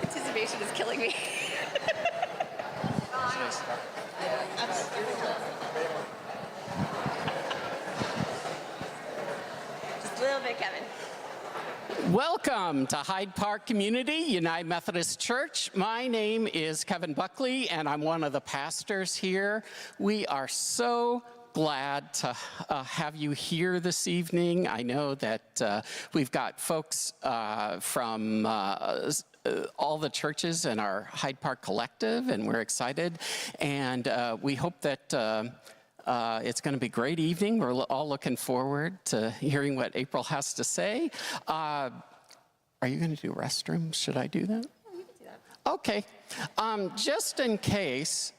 Anticipation is killing me. Just a little bit, Kevin. Welcome to Hyde Park Community United Methodist Church. My name is Kevin Buckley, and I'm one of the pastors here. We are so glad to have you here this evening. I know that we've got folks from all the churches in our Hyde Park Collective, and we're excited. And we hope that it's going to be a great evening. We're all looking forward to hearing what April has to say. Are you going to do restrooms? Should I do that? Oh, you can do that. Okay. Just in case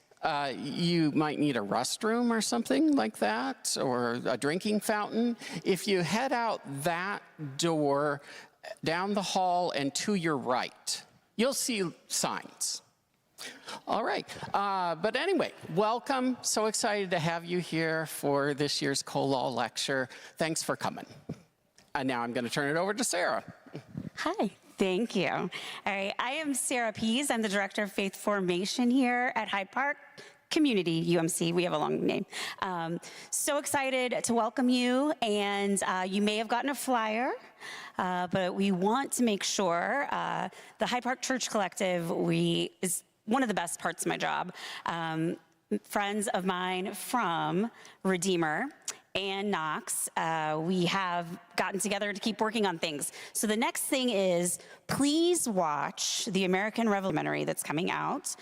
you might need a restroom or something like that, or a drinking fountain, if you head out that door, down the hall and to your right, you'll see signs. All right, but anyway, welcome. So excited to have you here for this year's Colaw lecture. Thanks for coming. And now I'm going to turn it over to Sarah. Hi, thank you. All right, I am Sarah Pease. I'm the Director of Faith Formation here at Hyde Park Community UMC. We have a long name. So excited to welcome you, and you may have gotten a flyer, but we want to make sure the Hyde Park Church Collective is one of the best parts of my job. Friends of mine from Redeemer and Knox, we have gotten together to keep working on things. So the next thing is, please watch the American Revolutionary that's coming out.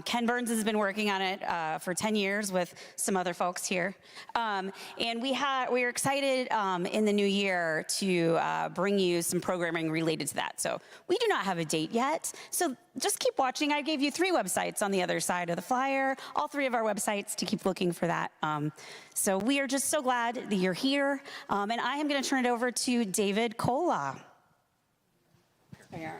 Ken Burns has been working on it for 10 years with some other folks here. And we are excited in the new year to bring you some programming related to that. So we do not have a date yet. So just keep watching. I gave you 3 websites on the other side of the flyer, all 3 of our websites to keep looking for that. So we are just so glad that you're here. And I am going to turn it over to David Colaw. All right.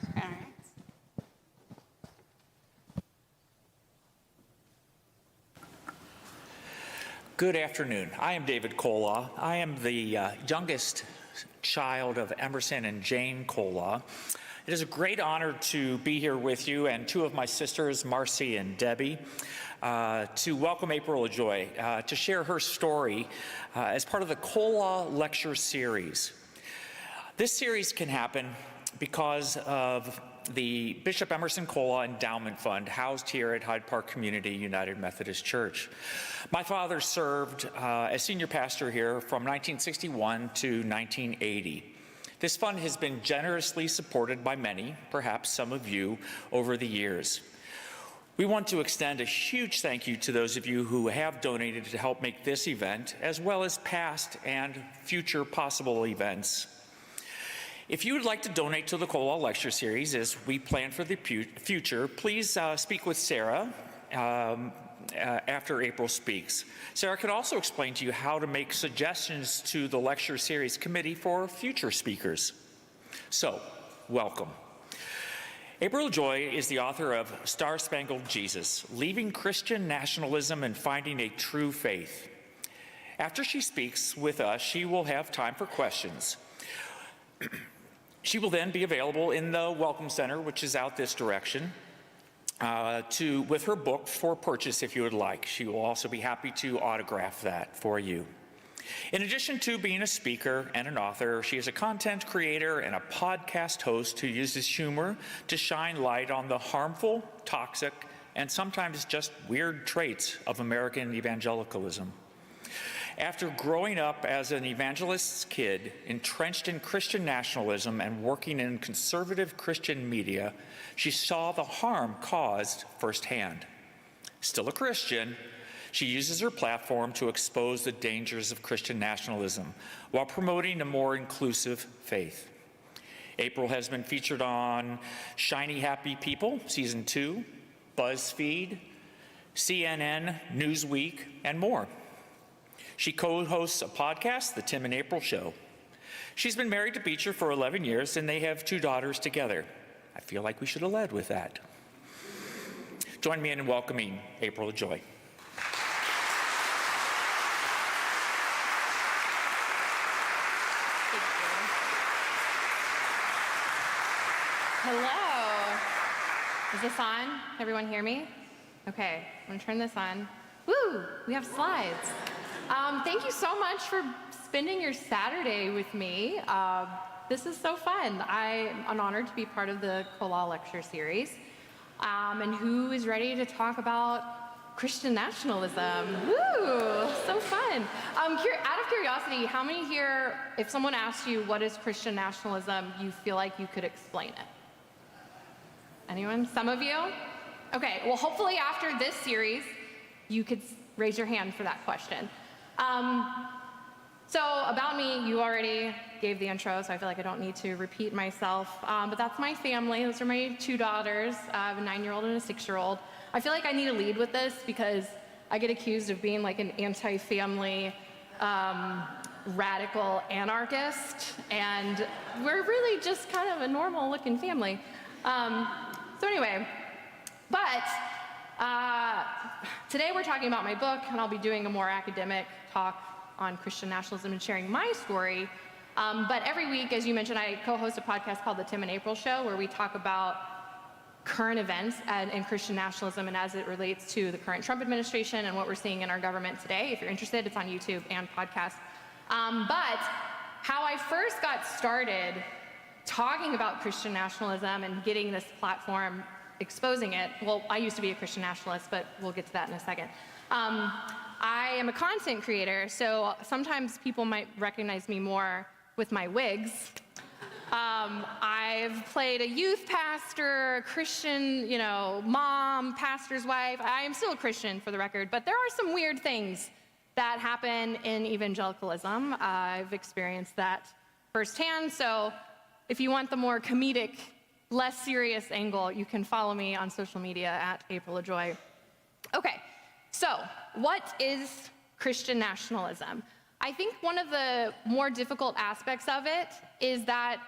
Good afternoon. I am David Colaw. I am the youngest child of Emerson and Jane Colaw. It is a great honor to be here with you and 2 of my sisters, Marcy and Debbie, to welcome April Ajoy, to share her story as part of the Colaw Lecture Series. This series can happen because of the Bishop Emerson Colaw Endowment Fund housed here at Hyde Park Community United Methodist Church. My father served as senior pastor here from 1961 to 1980. This fund has been generously supported by many, perhaps some of you, over the years. We want to extend a huge thank you to those of you who have donated to help make this event, as well as past and future possible events. If you would like to donate to the Colaw Lecture Series as we plan for the future, please speak with Sarah after April speaks. Sarah could also explain to you how to make suggestions to the Lecture Series Committee for future speakers. So, welcome. April Ajoy is the author of Star-Spangled Jesus, Leaving Christian Nationalism and Finding a True Faith. After she speaks with us, she will have time for questions. She will then be available in the Welcome Center, which is out this direction, with her book for purchase if you would like. She will also be happy to autograph that for you. In addition to being a speaker and an author, she is a content creator and a podcast host who uses humor to shine light on the harmful, toxic, and sometimes just weird traits of American evangelicalism. After growing up as an evangelist's kid, entrenched in Christian nationalism and working in conservative Christian media, she saw the harm caused firsthand. Still a Christian, she uses her platform to expose the dangers of Christian nationalism while promoting a more inclusive faith. April has been featured on Shiny Happy People, Season 2, BuzzFeed, CNN, Newsweek, and more. She co-hosts a podcast, The Tim and April Show. She's been married to Beecher for 11 years, and they have 2 daughters together. I feel like we should have led with that. Join me in welcoming April Ajoy. Hello. Is this on? Everyone hear me? Okay, I'm gonna turn this on. Woo, we have slides. Thank you so much for spending your Saturday with me. This is so fun. I'm honored to be part of the Colaw lecture series. And who is ready to talk about Christian nationalism? Woo, so fun. Out of curiosity, how many here, if someone asked you what is Christian nationalism, you feel like you could explain it? Anyone? Some of you? Okay, well, hopefully after this series, you could raise your hand for that question. So about me, you already gave the intro, so I feel like I don't need to repeat myself. But that's my family. Those are my two daughters. I have a 9-year-old and a 6-year-old. I feel like I need to lead with this because I get accused of being like an anti-family, radical anarchist, and we're really just kind of a normal-looking family. So anyway, but today we're talking about my book, and I'll be doing a more academic talk on Christian nationalism and sharing my story. But every week, as you mentioned, I co-host a podcast called The Tim and April Show, where we talk about current events and Christian nationalism and as it relates to the current Trump administration and what we're seeing in our government today. If you're interested, it's on YouTube and podcast. But how I first got started talking about Christian nationalism and getting this platform, exposing it, well, I used to be a Christian nationalist, but we'll get to that in a second. I am a content creator, so sometimes people might recognize me more with my wigs. I've played a youth pastor, Christian, mom, pastor's wife. I am still a Christian, for the record, but there are some weird things that happen in evangelicalism. I've experienced that firsthand, so if you want the more comedic, less serious angle, you can follow me on social media at April Ajoy. Okay, so what is Christian nationalism? I think one of the more difficult aspects of it is that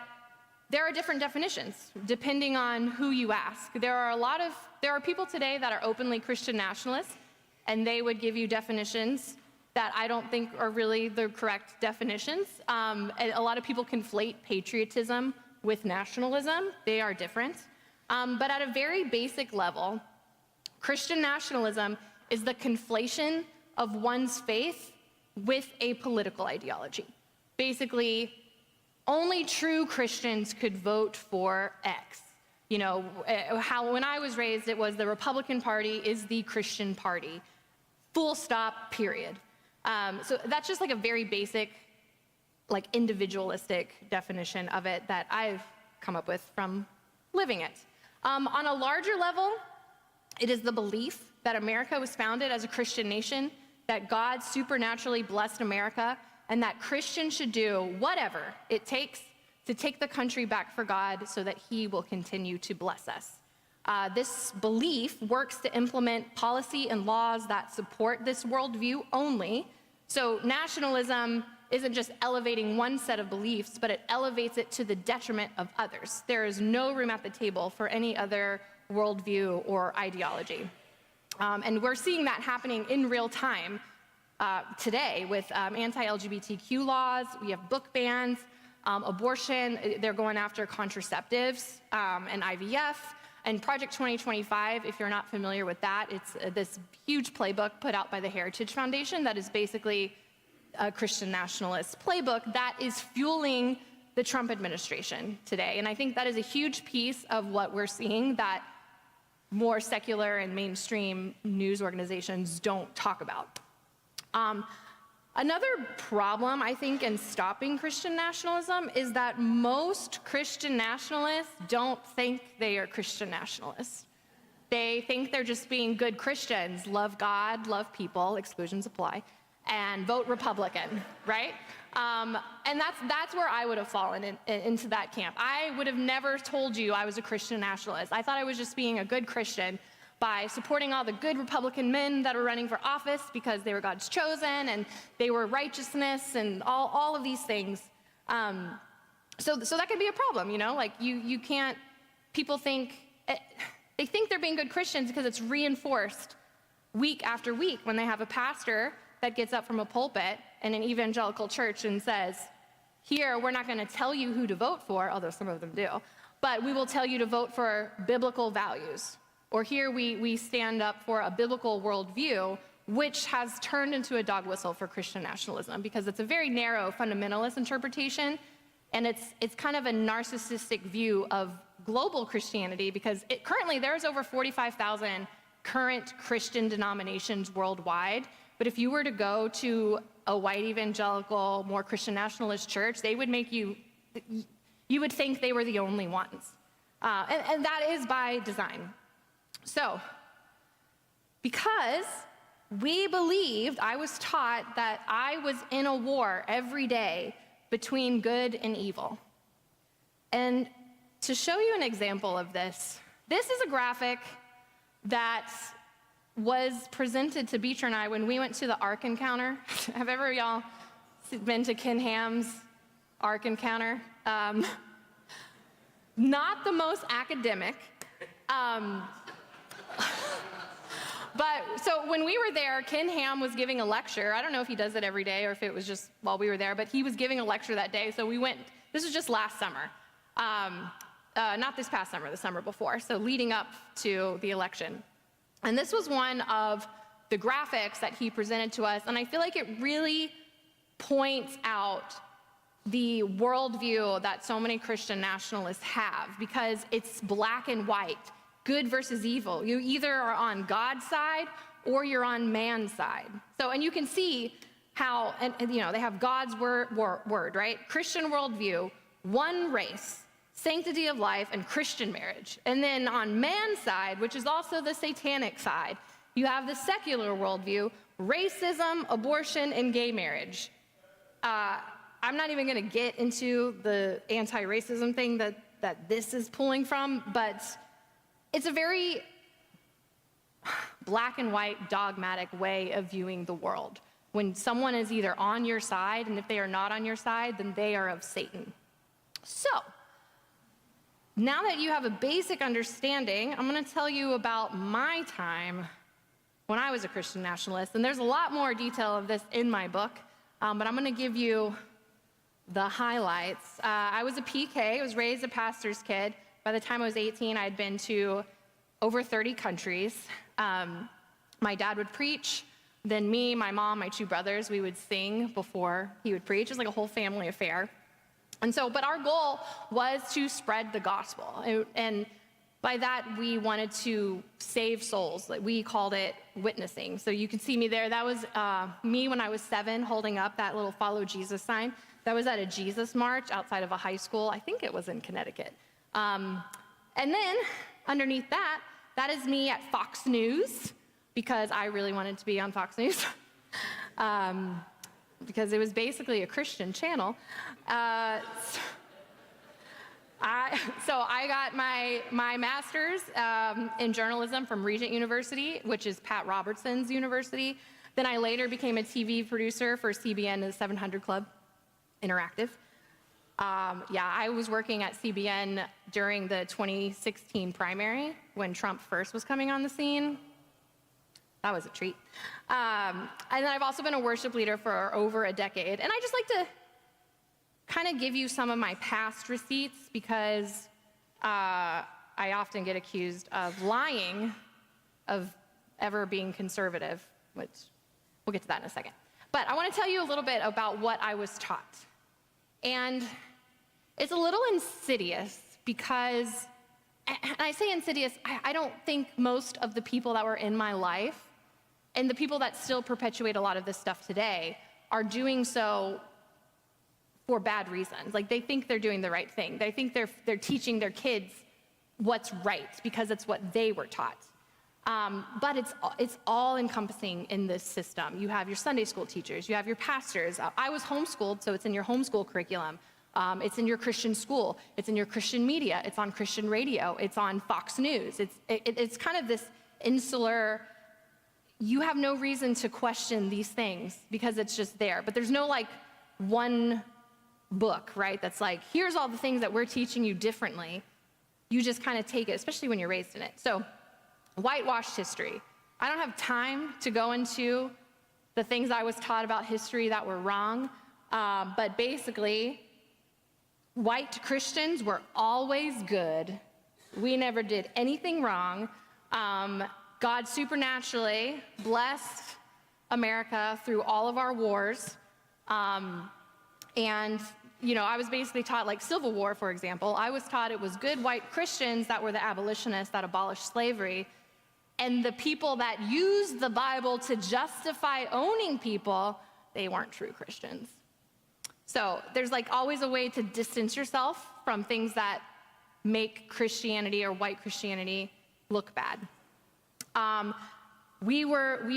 there are different definitions depending on who you ask. There are people today that are openly Christian nationalists, and they would give you definitions that I don't think are really the correct definitions. A lot of people conflate patriotism with nationalism. They are different. But at a very basic level, Christian nationalism is the conflation of one's faith with a political ideology. Basically, only true Christians could vote for X. When I was raised, it was the Republican Party is the Christian party. Full stop, period. So that's just like a very basic, like individualistic definition of it that I've come up with from living it. On a larger level, it is the belief that America was founded as a Christian nation, that God supernaturally blessed America, and that Christians should do whatever it takes to take the country back for God so that He will continue to bless us. This belief works to implement policy and laws that support this worldview only. So nationalism isn't just elevating one set of beliefs, but it elevates it to the detriment of others. There is no room at the table for any other worldview or ideology. And we're seeing that happening in real time today with anti-LGBTQ laws. We have book bans, abortion. They're going after contraceptives and IVF. And Project 2025, if you're not familiar with that, it's this huge playbook put out by the Heritage Foundation that is basically a Christian nationalist playbook that is fueling the Trump administration today. And I think that is a huge piece of what we're seeing that more secular and mainstream news organizations don't talk about. Another problem, I think, in stopping Christian nationalism is that most Christian nationalists don't think they are Christian nationalists. They think they're just being good Christians, love God, love people, exclusions apply, and vote Republican, right? And that's where I would have fallen into that camp. I would have never told you I was a Christian nationalist. I thought I was just being a good Christian by supporting all the good Republican men that are running for office because they were God's chosen and they were righteousness and all of these things. So that could be a problem, like you can't, people think, they think they're being good Christians because it's reinforced week after week when they have a pastor that gets up from a pulpit in an evangelical church and says, here we're not going to tell you who to vote for, although some of them do, but we will tell you to vote for biblical values. Or here we stand up for a biblical worldview, which has turned into a dog whistle for Christian nationalism because it's a very narrow fundamentalist interpretation, and it's kind of a narcissistic view of global Christianity because currently there's over 45,000 current Christian denominations worldwide. But if you were to go to a white evangelical, more Christian nationalist church, they would make you would think they were the only ones. And that is by design. So, because we believed, I was taught that I was in a war every day between good and evil. And to show you an example of this is a graphic that was presented to Beecher and I when we went to the Ark Encounter. Have ever y'all been to Ken Ham's Ark Encounter? Not the most academic. But so when we were there, Ken Ham was giving a lecture. I don't know if he does it every day or if it was just while we were there, but he was giving a lecture that day. So we went, this was just last summer. Not this past summer, the summer before. So leading up to the election. And this was one of the graphics that he presented to us. And I feel like it really points out the worldview that so many Christian nationalists have because it's black and white. Good versus evil. You either are on God's side or you're on man's side. So, and you can see how, and you know, they have God's word, right? Christian worldview, one race, sanctity of life, and Christian marriage. And then on man's side, which is also the satanic side, you have the secular worldview, racism, abortion, and gay marriage. I'm not even gonna get into the anti-racism thing that this is pulling from, but it's a very black and white, dogmatic way of viewing the world. When someone is either on your side, and if they are not on your side, then they are of Satan. So, now that you have a basic understanding, I'm gonna tell you about my time when I was a Christian nationalist, and there's a lot more detail of this in my book, but I'm gonna give you the highlights. I was a PK, I was raised a pastor's kid. By the time I was 18, I had been to over 30 countries. My dad would preach, then me, my mom, my two brothers, we would sing before he would preach. It was like a whole family affair. And so, but our goal was to spread the gospel. And by that, we wanted to save souls. Like we called it witnessing. So you can see me there. That was me when I was 7, holding up that little Follow Jesus sign. That was at a Jesus march outside of a high school. I think it was in Connecticut. And then underneath that is me at Fox News, because I really wanted to be on Fox News, because it was basically a Christian channel. So I got my master's in journalism from Regent University, which is Pat Robertson's university. Then I later became a TV producer for CBN and the 700 Club Interactive. I was working at CBN during the 2016 primary when Trump first was coming on the scene. That was a treat. And then I've also been a worship leader for over a decade. And I just like to kind of give you some of my past receipts because I often get accused of lying, of ever being conservative, which we'll get to that in a second. But I want to tell you a little bit about what I was taught. And it's a little insidious because, and I say insidious, I don't think most of the people that were in my life and the people that still perpetuate a lot of this stuff today are doing so for bad reasons. Like they think they're doing the right thing. They think they're teaching their kids what's right because it's what they were taught. But it's all encompassing in this system. You have your Sunday school teachers, you have your pastors. I was homeschooled, so it's in your homeschool curriculum. It's in your Christian school, it's in your Christian media, it's on Christian radio, it's on Fox News. It's kind of this insular, you have no reason to question these things because it's just there. But there's no like one book, right? That's like, here's all the things that we're teaching you differently. You just kind of take it, especially when you're raised in it. So, whitewashed history. I don't have time to go into the things I was taught about history that were wrong, but basically, white Christians were always good. We never did anything wrong. God supernaturally blessed America through all of our wars. And, I was basically taught, like Civil War, for example, I was taught it was good white Christians that were the abolitionists that abolished slavery. And the people that used the Bible to justify owning people, they weren't true Christians. So there's like always a way to distance yourself from things that make Christianity or white Christianity look bad. We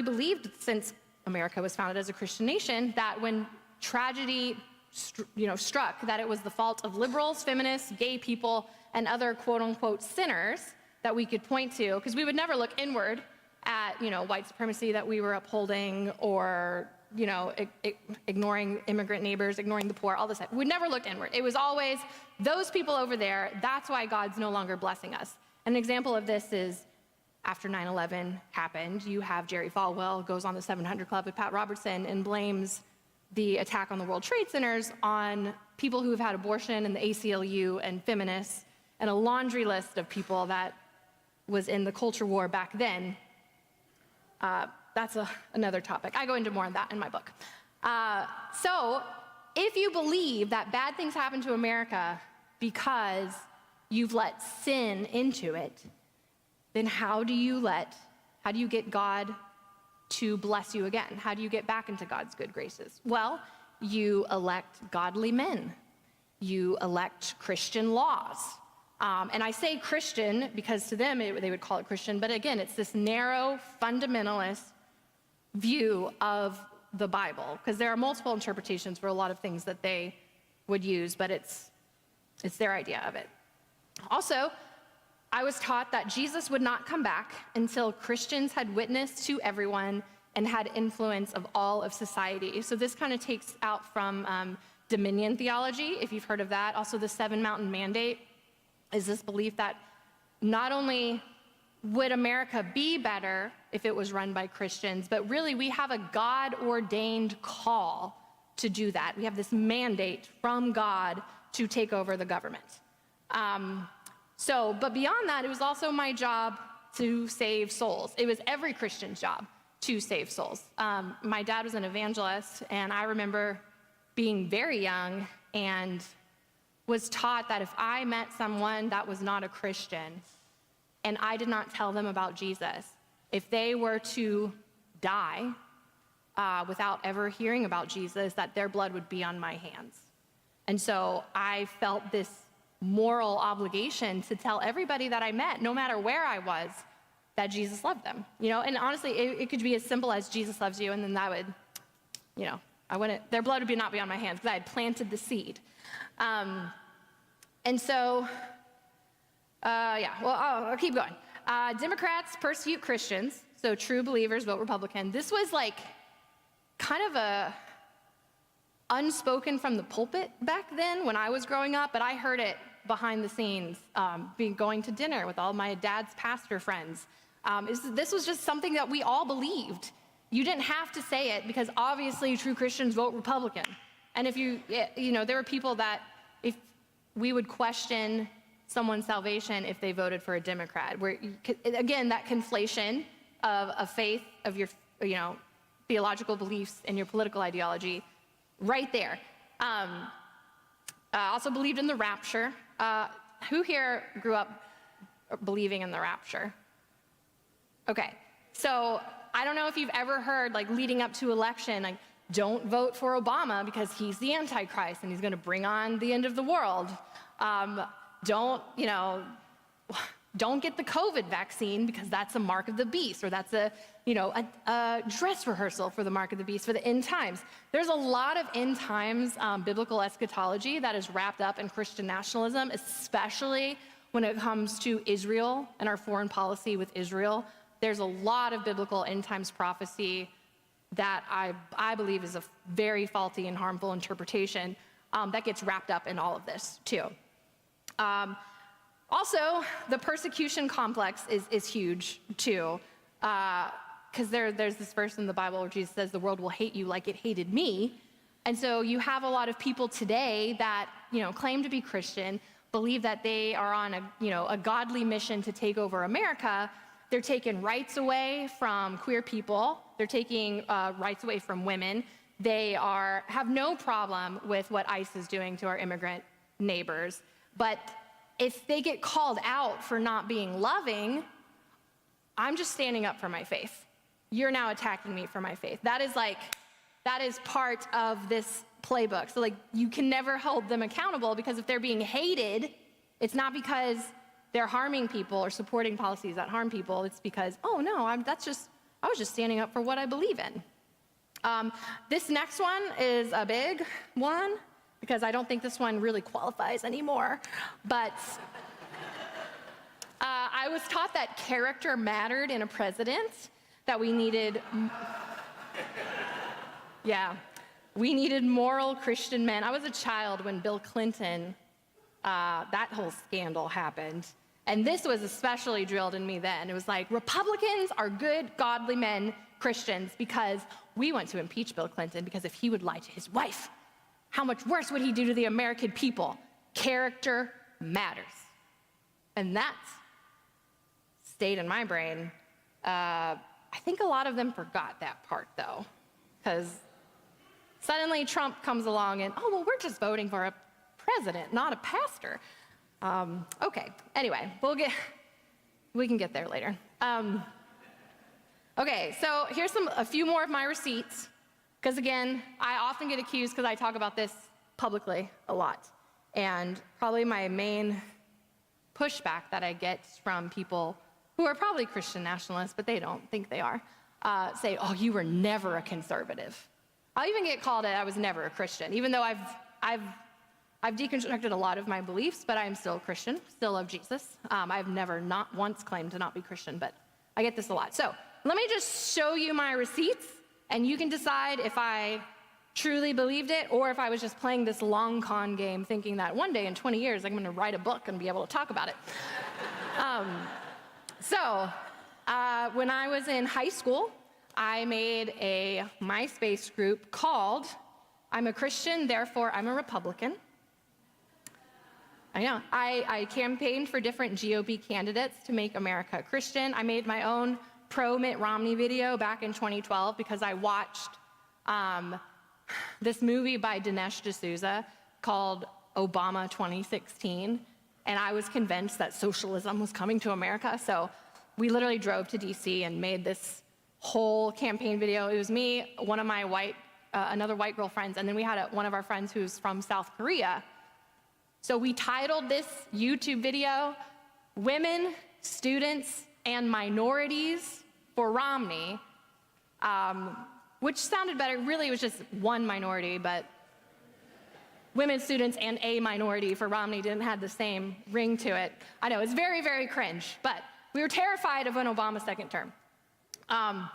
believed, since America was founded as a Christian nation, that when tragedy struck, that it was the fault of liberals, feminists, gay people, and other quote-unquote sinners that we could point to, because we would never look inward at, white supremacy that we were upholding, or, ignoring immigrant neighbors, ignoring the poor, all this stuff. We never looked inward. It was always those people over there. That's why God's no longer blessing us. An example of this is after 9/11 happened, you have Jerry Falwell goes on the 700 Club with Pat Robertson and blames the attack on the World Trade Centers on people who have had abortion and the ACLU and feminists and a laundry list of people that was in the culture war back then. That's another topic. I go into more on that in my book. So if you believe that bad things happen to America because you've let sin into it, then how do you get God to bless you again? How do you get back into God's good graces? Well, you elect godly men. You elect Christian laws. And I say Christian because to them they would call it Christian, but again, it's this narrow, fundamentalist view of the Bible, because there are multiple interpretations for a lot of things that they would use, but it's their idea of it. Also, I was taught that Jesus would not come back until Christians had witnessed to everyone and had influence of all of society. So this kind of takes out from dominion theology, if you've heard of that. Also, the Seven Mountain Mandate is this belief that not only would America be better if it was run by Christians, but really we have a God-ordained call to do that. We have this mandate from God to take over the government. But beyond that, it was also my job to save souls. It was every Christian's job to save souls. My dad was an evangelist, and I remember being very young and was taught that if I met someone that was not a Christian and I did not tell them about Jesus, if they were to die without ever hearing about Jesus, that their blood would be on my hands. And so I felt this moral obligation to tell everybody that I met, no matter where I was, that Jesus loved them. And honestly, it could be as simple as Jesus loves you, and then that would, their blood would not be on my hands because I had planted the seed. I'll keep going. Democrats persecute Christians, so true believers vote Republican. This was like kind of a unspoken from the pulpit back then when I was growing up, but I heard it behind the scenes, going to dinner with all my dad's pastor friends. This was just something that we all believed. You didn't have to say it because obviously true Christians vote Republican. And if there were people that, if we would question someone's salvation if they voted for a Democrat, where, again, that conflation of faith, of your, theological beliefs and your political ideology, right there. Also believed in the rapture. Who here grew up believing in the rapture? Okay, so I don't know if you've ever heard, leading up to election, don't vote for Obama because he's the Antichrist and he's going to bring on the end of the world. Don't get the COVID vaccine because that's a mark of the beast, or that's a dress rehearsal for the mark of the beast for the end times. There's a lot of end times biblical eschatology that is wrapped up in Christian nationalism, especially when it comes to Israel and our foreign policy with Israel. There's a lot of biblical end times prophecy that I believe is a very faulty and harmful interpretation that gets wrapped up in all of this too. Also, the persecution complex is huge too, because there's this verse in the Bible where Jesus says the world will hate you like it hated me. And so you have a lot of people today that claim to be Christian, believe that they are on a godly mission to take over America. They're taking rights away from queer people. They're taking rights away from women. They have no problem with what ICE is doing to our immigrant neighbors. But if they get called out for not being loving, I'm just standing up for my faith. You're now attacking me for my faith. That is part of this playbook. So you can never hold them accountable, because if they're being hated, it's not because they're harming people or supporting policies that harm people. It's because, oh no, I was just standing up for what I believe in. This next one is a big one, because I don't think this one really qualifies anymore. But I was taught that character mattered in a president, that we needed, we needed moral Christian men. I was a child when Bill Clinton, that whole scandal happened. And this was especially drilled in me then. It was like, Republicans are good, godly men, Christians, because we want to impeach Bill Clinton, because if he would lie to his wife, how much worse would he do to the American people? Character matters. And that stayed in my brain. I think a lot of them forgot that part, though, because suddenly Trump comes along and, oh, well, we're just voting for a president, not a pastor. Okay, anyway, we can get there later. Okay, so here's a few more of my receipts, because again, I often get accused, because I talk about this publicly a lot, and probably my main pushback that I get from people who are probably Christian nationalists, but they don't think they are, say, oh, you were never a conservative. I'll even get called I was never a Christian, even though I've deconstructed a lot of my beliefs, but I am still a Christian, still love Jesus. I've never not once claimed to not be Christian, but I get this a lot. So let me just show you my receipts, and you can decide if I truly believed it, or if I was just playing this long con game thinking that one day in 20 years I'm gonna write a book and be able to talk about it. When I was in high school, I made a MySpace group called I'm a Christian, therefore I'm a Republican. I know. I campaigned for different GOP candidates to make America Christian. I made my own pro-Mitt Romney video back in 2012 because I watched this movie by Dinesh D'Souza called Obama 2016, and I was convinced that socialism was coming to America. So we literally drove to DC and made this whole campaign video. It was me, one of my another white girl friends, and then we had one of our friends who's from South Korea. So we titled this YouTube video, Women, Students, and Minorities for Romney, which sounded better. Really, it was just one minority, but women, students, and a minority for Romney didn't have the same ring to it. I know, it's very, very cringe, but we were terrified of an Obama second term. When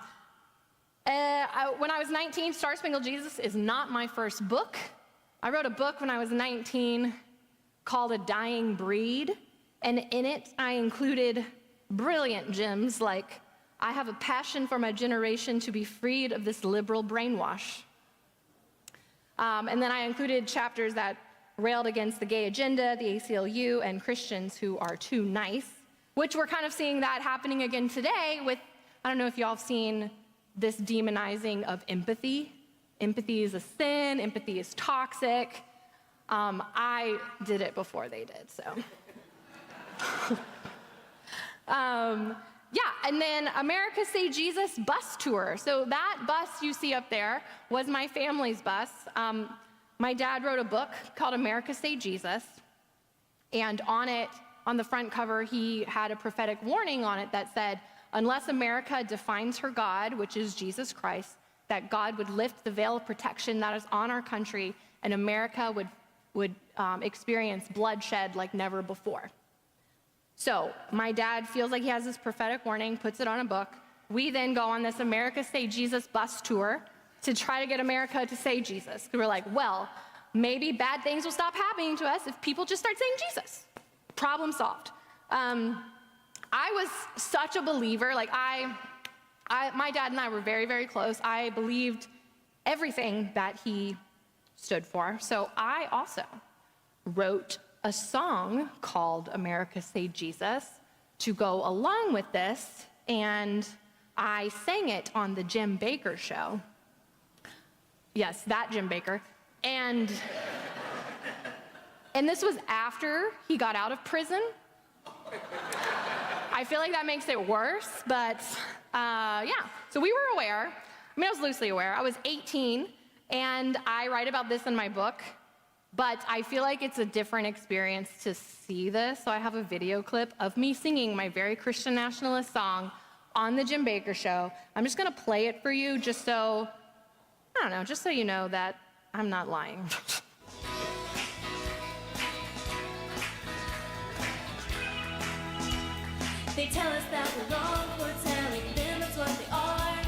I was 19, Star Spangled Jesus is not my first book. I wrote a book when I was 19 called A Dying Breed, and in it I included brilliant gems like, I have a passion for my generation to be freed of this liberal brainwash. And then I included chapters that railed against the gay agenda, the ACLU, and Christians who are too nice, which we're kind of seeing that happening again today with, I don't know if y'all have seen this demonizing of empathy. Empathy is a sin, empathy is toxic. I did it before they did, so. And then America Say Jesus bus tour. So that bus you see up there was my family's bus. My dad wrote a book called America Say Jesus, and on it, on the front cover, he had a prophetic warning on it that said, unless America defines her God, which is Jesus Christ, that God would lift the veil of protection that is on our country, and America would experience bloodshed like never before. So my dad feels like he has this prophetic warning, puts it on a book. We then go on this America Say Jesus bus tour to try to get America to say Jesus. We're like, well, maybe bad things will stop happening to us if people just start saying Jesus. Problem solved. I was such a believer. Like my dad and I were very, very close. I believed everything that he stood for. So I also wrote a song called America Say Jesus to go along with this, and I sang it on the Jim Bakker show. Yes, that Jim Bakker. And this was after he got out of prison. I feel like that makes it worse, but yeah. So we were aware. I mean, I was loosely aware. I was 18, and I write about this in my book, but I feel like it's a different experience to see this. So I have a video clip of me singing my very Christian nationalist song on the Jim Bakker show. I'm just gonna play it for you just so, I don't know, just so you know that I'm not lying. They tell us that we're wrong for telling them that's what they are.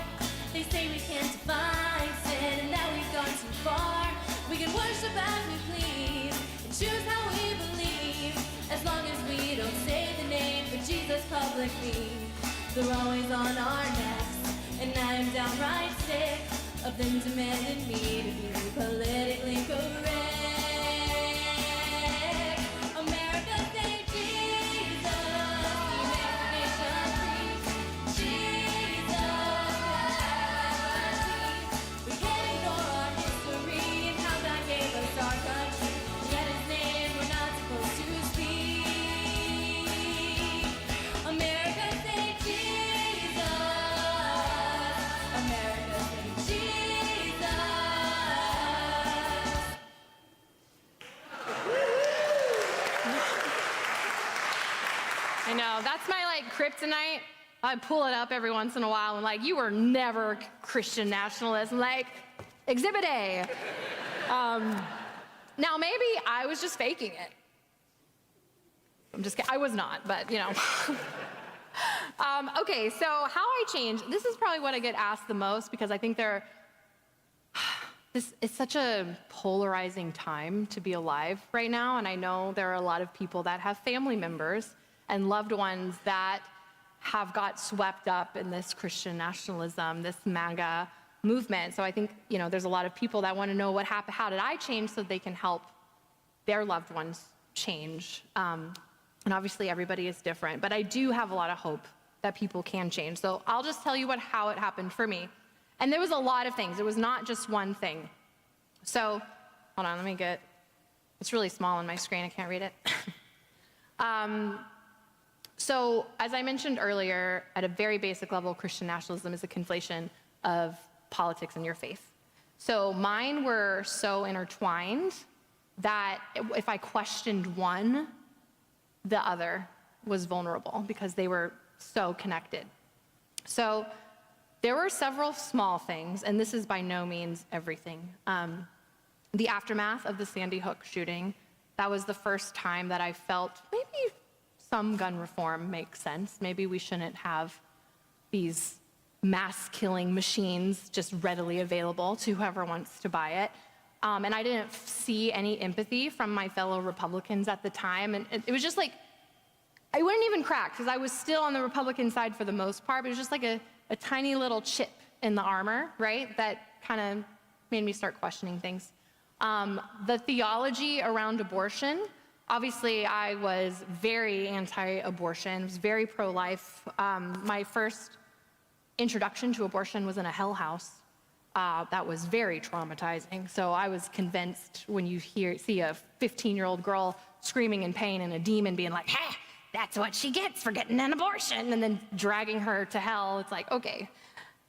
They say we can't define sin and that we've gone too far. We can worship as we please and choose how we believe, as long as we don't say the name of Jesus publicly. They're always on our necks, and I am downright sick of them demanding me to be politically correct. America say Jesus, we make the nation free. Jesus Christ, we can't ignore our history and how God gave us our country. Yet His name we're not supposed to speak. America say Jesus, America say Jesus. I know, that's my kryptonite. I pull it up every once in a while and you were never Christian nationalist. I'm like, Exhibit A. Now maybe I was just faking it. I'm just kidding. I was not, but you know. Okay, so how I changed, this is probably what I get asked the most because I think it's such a polarizing time to be alive right now, and I know there are a lot of people that have family members and loved ones that have got swept up in this Christian nationalism, this MAGA movement. So I think, there's a lot of people that want to know what happened, how did I change so they can help their loved ones change. And obviously everybody is different, but I do have a lot of hope that people can change. So I'll just tell you how it happened for me. And there was a lot of things. It was not just one thing. So, hold on, it's really small on my screen, I can't read it. So, as I mentioned earlier, at a very basic level, Christian nationalism is a conflation of politics and your faith. So mine were so intertwined that if I questioned one, the other was vulnerable because they were so connected. So there were several small things, and this is by no means everything. The aftermath of the Sandy Hook shooting, that was the first time that I felt maybe some gun reform makes sense. Maybe we shouldn't have these mass killing machines just readily available to whoever wants to buy it. And I didn't see any empathy from my fellow Republicans at the time. And it was just I wouldn't even crack because I was still on the Republican side for the most part, but it was just a tiny little chip in the armor, right? That kind of made me start questioning things. The theology around abortion, obviously I was very anti-abortion, was very pro-life. My first introduction to abortion was in a hell house. That was very traumatizing. So I was convinced when you see a 15-year-old girl screaming in pain and a demon being like, "Hey, that's what she gets for getting an abortion," and then dragging her to hell, it's like, okay,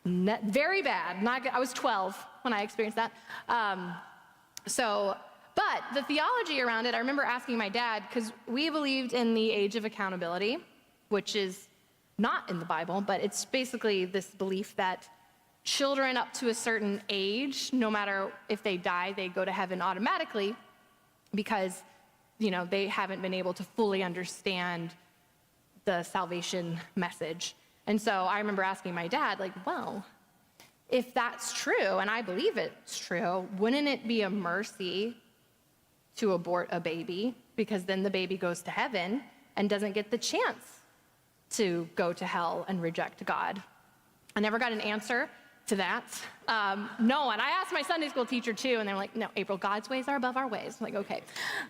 very bad. I was 12 when I experienced that. But the theology around it, I remember asking my dad, because we believed in the age of accountability, which is not in the Bible, but it's basically this belief that children up to a certain age, no matter if they die, they go to heaven automatically because, they haven't been able to fully understand the salvation message. And so I remember asking my dad, well, if that's true, and I believe it's true, wouldn't it be a mercy to abort a baby? Because then the baby goes to heaven and doesn't get the chance to go to hell and reject God. I never got an answer to that. No, and I asked my Sunday school teacher too, and they're like, no, April, God's ways are above our ways. I'm like, okay.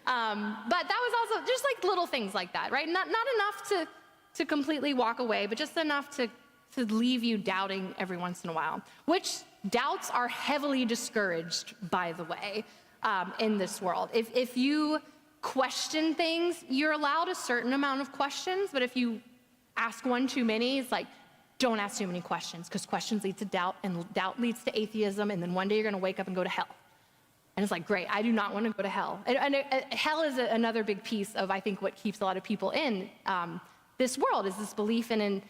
But that was also just like little things like that, right? Not enough to completely walk away, but just enough to leave you doubting every once in a while, which doubts are heavily discouraged, by the way, in this world. If you question things, you're allowed a certain amount of questions, but if you ask one too many, it's like, don't ask too many questions, because questions lead to doubt, and doubt leads to atheism, and then one day you're gonna wake up and go to hell. And it's like, great, I do not want to go to hell. And hell is another big piece of, I think, what keeps a lot of people in this world, is this belief in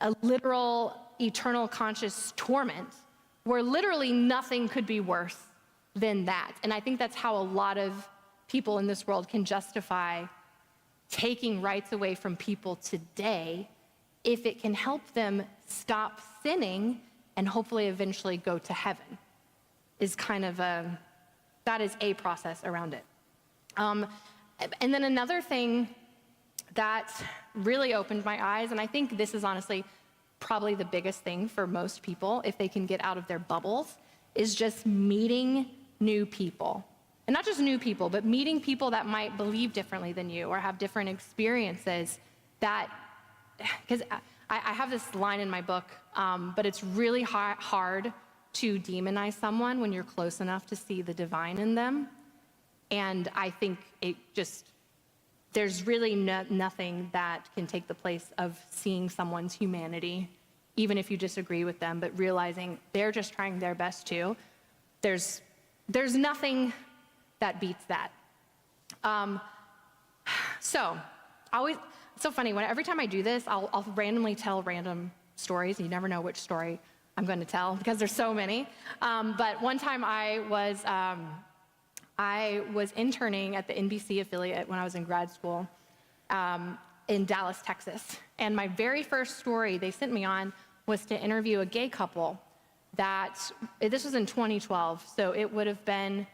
a literal, eternal, conscious torment, where literally nothing could be worse than that. And I think that's how a lot of people in this world can justify taking rights away from people today, if it can help them stop sinning and hopefully eventually go to heaven, is kind of that is a process around it. And then another thing that really opened my eyes, and I think this is honestly probably the biggest thing for most people, if they can get out of their bubbles, is just meeting new people. And not just new people, but meeting people that might believe differently than you or have different experiences that, because I have this line in my book, but it's really hard to demonize someone when you're close enough to see the divine in them. And I think there's really nothing that can take the place of seeing someone's humanity, even if you disagree with them, but realizing they're just trying their best too. There's nothing that beats that. It's so funny, every time I do this, I'll randomly tell random stories. You never know which story I'm going to tell because there's so many. But one time I was interning at the NBC affiliate when I was in grad school in Dallas, Texas. And my very first story they sent me on was to interview a gay couple this was in 2012, so it would have been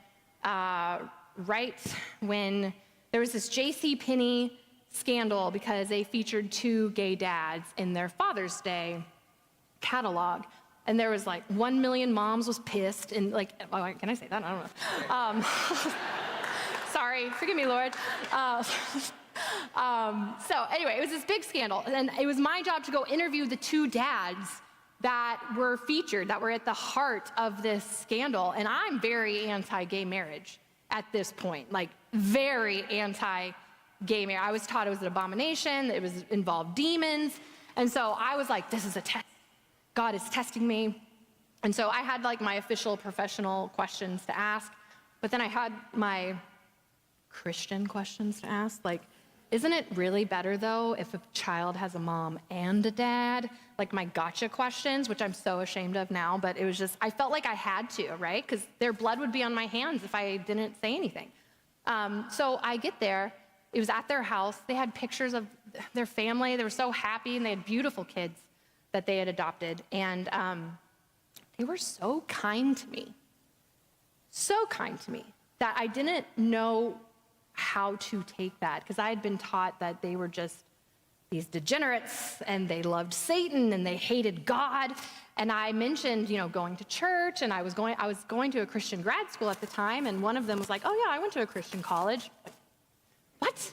right when there was this JCPenney scandal because they featured 2 gay dads in their Father's Day catalog. And there was like 1 million moms was pissed, and like, oh, can I say that? I don't know. Sorry, forgive me, Lord. So anyway, it was this big scandal, and it was my job to go interview the 2 dads that were featured, that were at the heart of this scandal. And I'm very anti-gay marriage at this point, like very anti-gay marriage. I was taught it was an abomination, it involved demons. And so I was like, this is a test. God is testing me. And so I had like my official professional questions to ask, but then I had my Christian questions to ask, like, isn't it really better though if a child has a mom and a dad? Like my gotcha questions, which I'm so ashamed of now, but it was just, I felt like I had to, right? Because their blood would be on my hands if I didn't say anything. So I get there, it was at their house. They had pictures of their family. They were so happy, and they had beautiful kids that they had adopted. And they were so kind to me, that I didn't know how to take that, because I had been taught that they were just these degenerates and they loved Satan and they hated God. And I mentioned, going to church, and I was going to a Christian grad school at the time, and one of them was like, oh yeah, I went to a Christian college. What?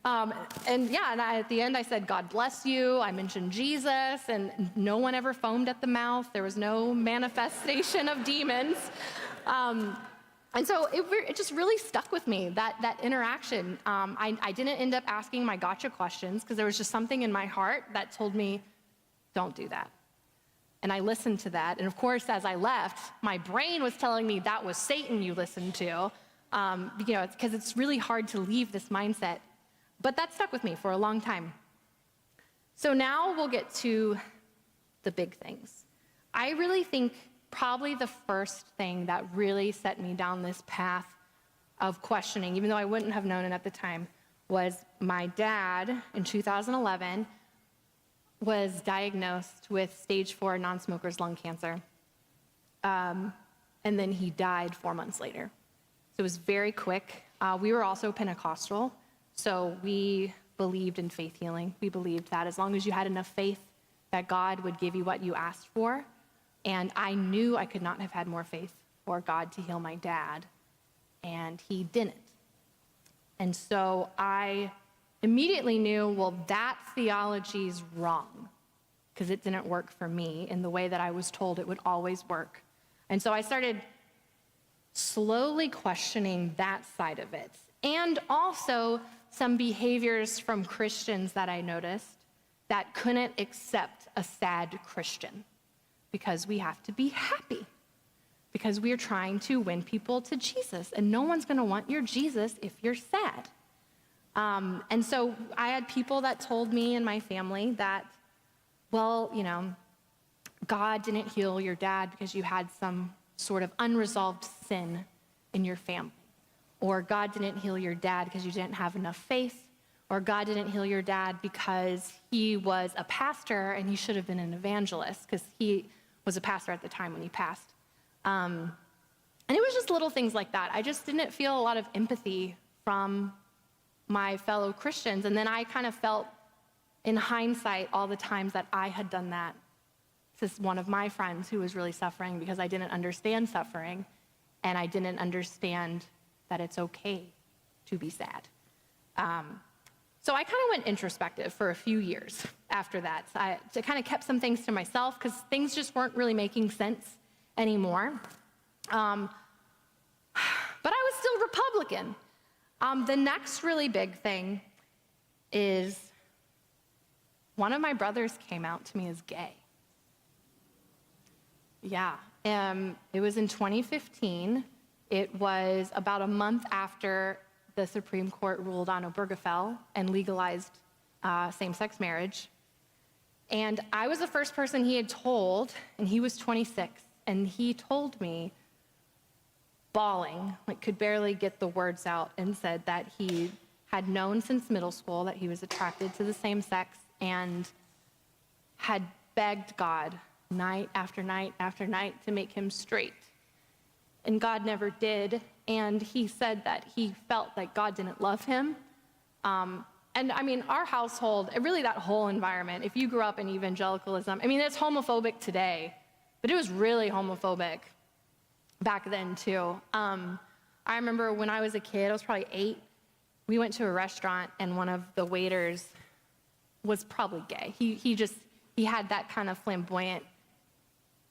And at the end I said, God bless you. I mentioned Jesus, and no one ever foamed at the mouth. There was no manifestation of demons. And so it just really stuck with me, that interaction. I didn't end up asking my gotcha questions because there was just something in my heart that told me, don't do that. And I listened to that. And of course, as I left, my brain was telling me that was Satan you listened to, because it's really hard to leave this mindset. But that stuck with me for a long time. So now we'll get to the big things. I really think probably the first thing that really set me down this path of questioning, even though I wouldn't have known it at the time, was my dad in 2011 was diagnosed with stage 4 non-smoker's lung cancer. And then he died 4 months later. So it was very quick. We were also Pentecostal, so we believed in faith healing. We believed that as long as you had enough faith that God would give you what you asked for, And I knew I could not have had more faith for God to heal my dad, and he didn't. And so I immediately knew, well, that theology's wrong, because it didn't work for me in the way that I was told it would always work. And so I started slowly questioning that side of it. And also some behaviors from Christians that I noticed that couldn't accept a sad Christian, because we have to be happy, because we are trying to win people to Jesus, and no one's gonna want your Jesus if you're sad. And so I had people that told me and my family that, well, you know, God didn't heal your dad because you had some sort of unresolved sin in your family. Or God didn't heal your dad because you didn't have enough faith. Or God didn't heal your dad because he was a pastor and he should have been an evangelist, because he was a pastor at the time when he passed. And it was just little things like that. I just didn't feel a lot of empathy from my fellow Christians. And then I kind of felt, in hindsight, all the times that I had done that to one of my friends who was really suffering, because I didn't understand suffering, and I didn't understand that it's okay to be sad. So I kind of went introspective for a few years after that. I kind of kept some things to myself because things just weren't really making sense anymore. But I was still Republican. The next really big thing is one of my brothers came out to me as gay. Yeah, it was in 2015. It was about a month after the Supreme Court ruled on Obergefell and legalized same-sex marriage. And I was the first person he had told, and he was 26, and he told me, bawling, like could barely get the words out, and said that he had known since middle school that he was attracted to the same sex, and had begged God night after night after night to make him straight. And God never did. And he said that he felt like God didn't love him. And I mean, our household, really that whole environment, if you grew up in evangelicalism, I mean, it's homophobic today, but it was really homophobic back then too. I remember when I was a kid, I was probably 8, we went to a restaurant and one of the waiters was probably gay. He had that kind of flamboyant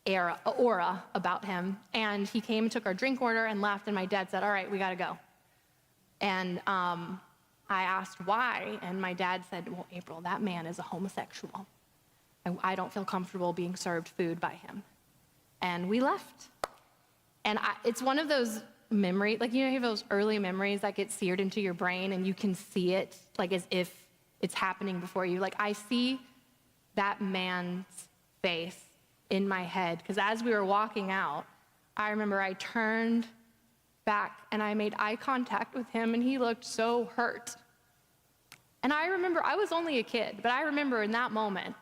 aura about him. And he came and took our drink order and left, and my dad said, all right, we gotta go. And I asked why, and my dad said, well, April, that man is a homosexual. I don't feel comfortable being served food by him. And we left. And it's one of those memories, like, you know, you have those early memories that get seared into your brain and you can see it, like as if it's happening before you. Like, I see that man's face in my head, because as we were walking out, I remember I turned back and I made eye contact with him, and he looked so hurt. And I remember, I was only a kid, but I remember in that moment,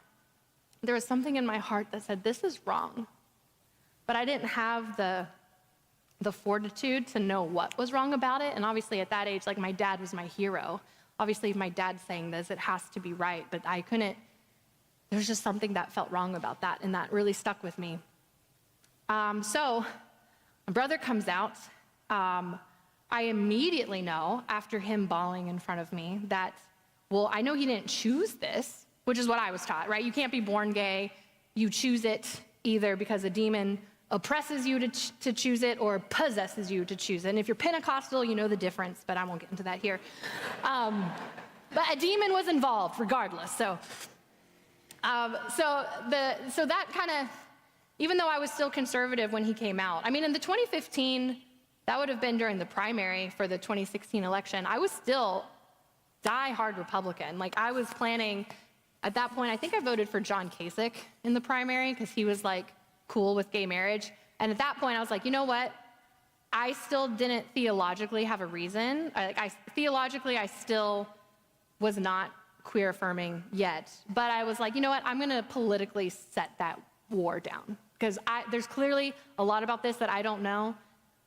there was something in my heart that said, this is wrong. But I didn't have the fortitude to know what was wrong about it. And obviously at that age, like, my dad was my hero. Obviously, if my dad's saying this, it has to be right, but I couldn't. There's just something that felt wrong about that, and that really stuck with me. So my brother comes out. I immediately know, after him bawling in front of me, that, well, I know he didn't choose this, which is what I was taught, right? You can't be born gay. You choose it either because a demon oppresses you to choose it, or possesses you to choose it. And if you're Pentecostal, you know the difference, but I won't get into that here. But a demon was involved regardless, so that kind of, even though I was still conservative when he came out, I mean, in the 2015, that would have been during the primary for the 2016 election, I was still die-hard Republican. Like, I was planning, at that point, I think I voted for John Kasich in the primary because he was like cool with gay marriage. And at that point, I was like, you know what? I still didn't theologically have a reason. Theologically, I still was not queer affirming yet, but I was like, you know what, I'm gonna politically set that war down, because there's clearly a lot about this that I don't know,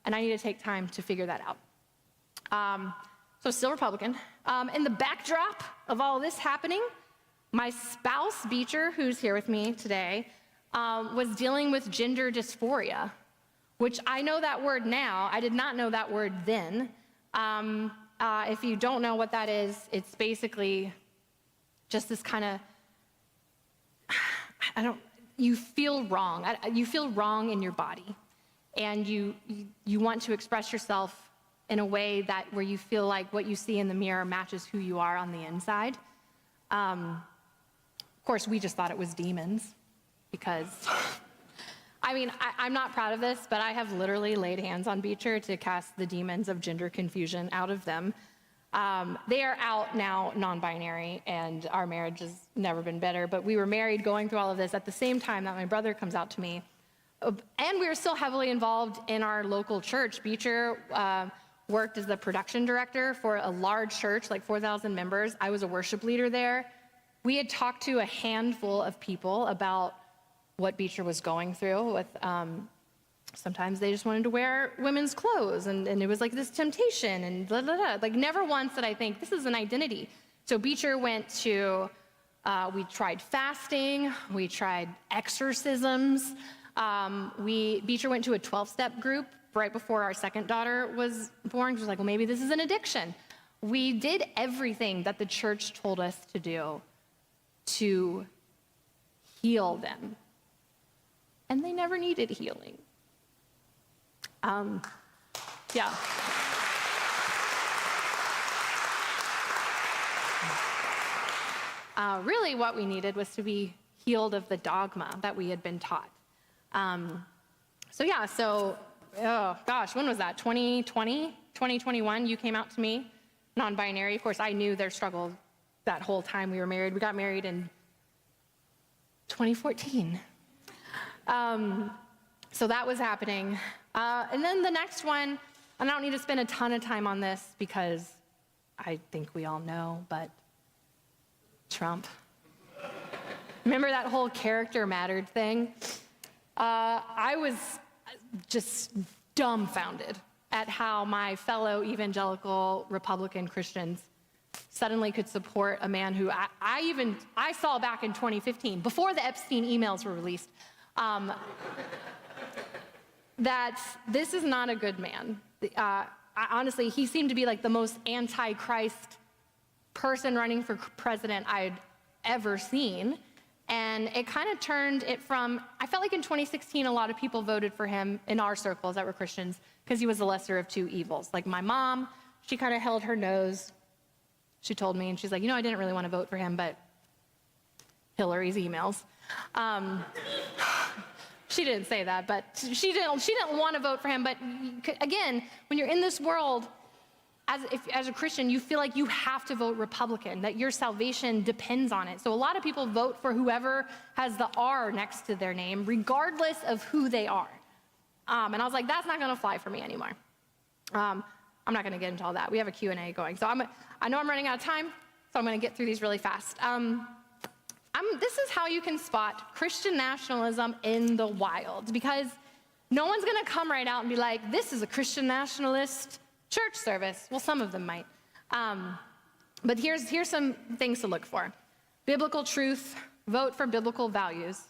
and I need to take time to figure that out. So still Republican. In the backdrop of all this happening, my spouse, Beecher, who's here with me today, was dealing with gender dysphoria, which I know that word now. I did not know that word then. If you don't know what that is, it's basically just this kind of, you feel wrong. You feel wrong in your body. And you want to express yourself in a way where you feel like what you see in the mirror matches who you are on the inside. Of course, we just thought it was demons because, I'm not proud of this, but I have literally laid hands on Beecher to cast the demons of gender confusion out of them. They are out now, non-binary, and our marriage has never been better. But we were married going through all of this at the same time that my brother comes out to me. And we were still heavily involved in our local church. Beecher worked as the production director for a large church, like 4,000 members. I was a worship leader there. We had talked to a handful of people about what Beecher was going through with, sometimes they just wanted to wear women's clothes, and it was like this temptation, and blah, blah, blah. Like never once did I think, this is an identity. So Beecher went to, we tried fasting, we tried exorcisms. Beecher went to a 12-step group right before our second daughter was born. She was like, well, maybe this is an addiction. We did everything that the church told us to do to heal them. And they never needed healing. Yeah. Really what we needed was to be healed of the dogma that we had been taught. Oh gosh, when was that? 2020, 2021, you came out to me, non-binary. Of course, I knew their struggle that whole time we were married. We got married in 2014. So that was happening. And then the next one, I don't need to spend a ton of time on this because I think we all know, but Trump. Remember that whole character mattered thing? I was just dumbfounded at how my fellow evangelical Republican Christians suddenly could support a man who I saw back in 2015, before the Epstein emails were released, that this is not a good man. Honestly, he seemed to be like the most anti-Christ person running for president I'd ever seen. And it kind of turned it from, I felt like in 2016, a lot of people voted for him in our circles that were Christians because he was the lesser of two evils. Like my mom, she kind of held her nose. She told me, and she's like, I didn't really want to vote for him, but Hillary's emails. She didn't say that, but she didn't want to vote for him. But again, when you're in this world, as a Christian, you feel like you have to vote Republican, that your salvation depends on it. So a lot of people vote for whoever has the R next to their name, regardless of who they are. And I was like, that's not going to fly for me anymore. I'm not going to get into all that. We have a Q&A going. So I know I'm running out of time, so I'm going to get through these really fast. This is how you can spot Christian nationalism in the wild, because no one's going to come right out and be like, this is a Christian nationalist church service. Well, some of them might. But here's some things to look for. Biblical truth, vote for biblical values.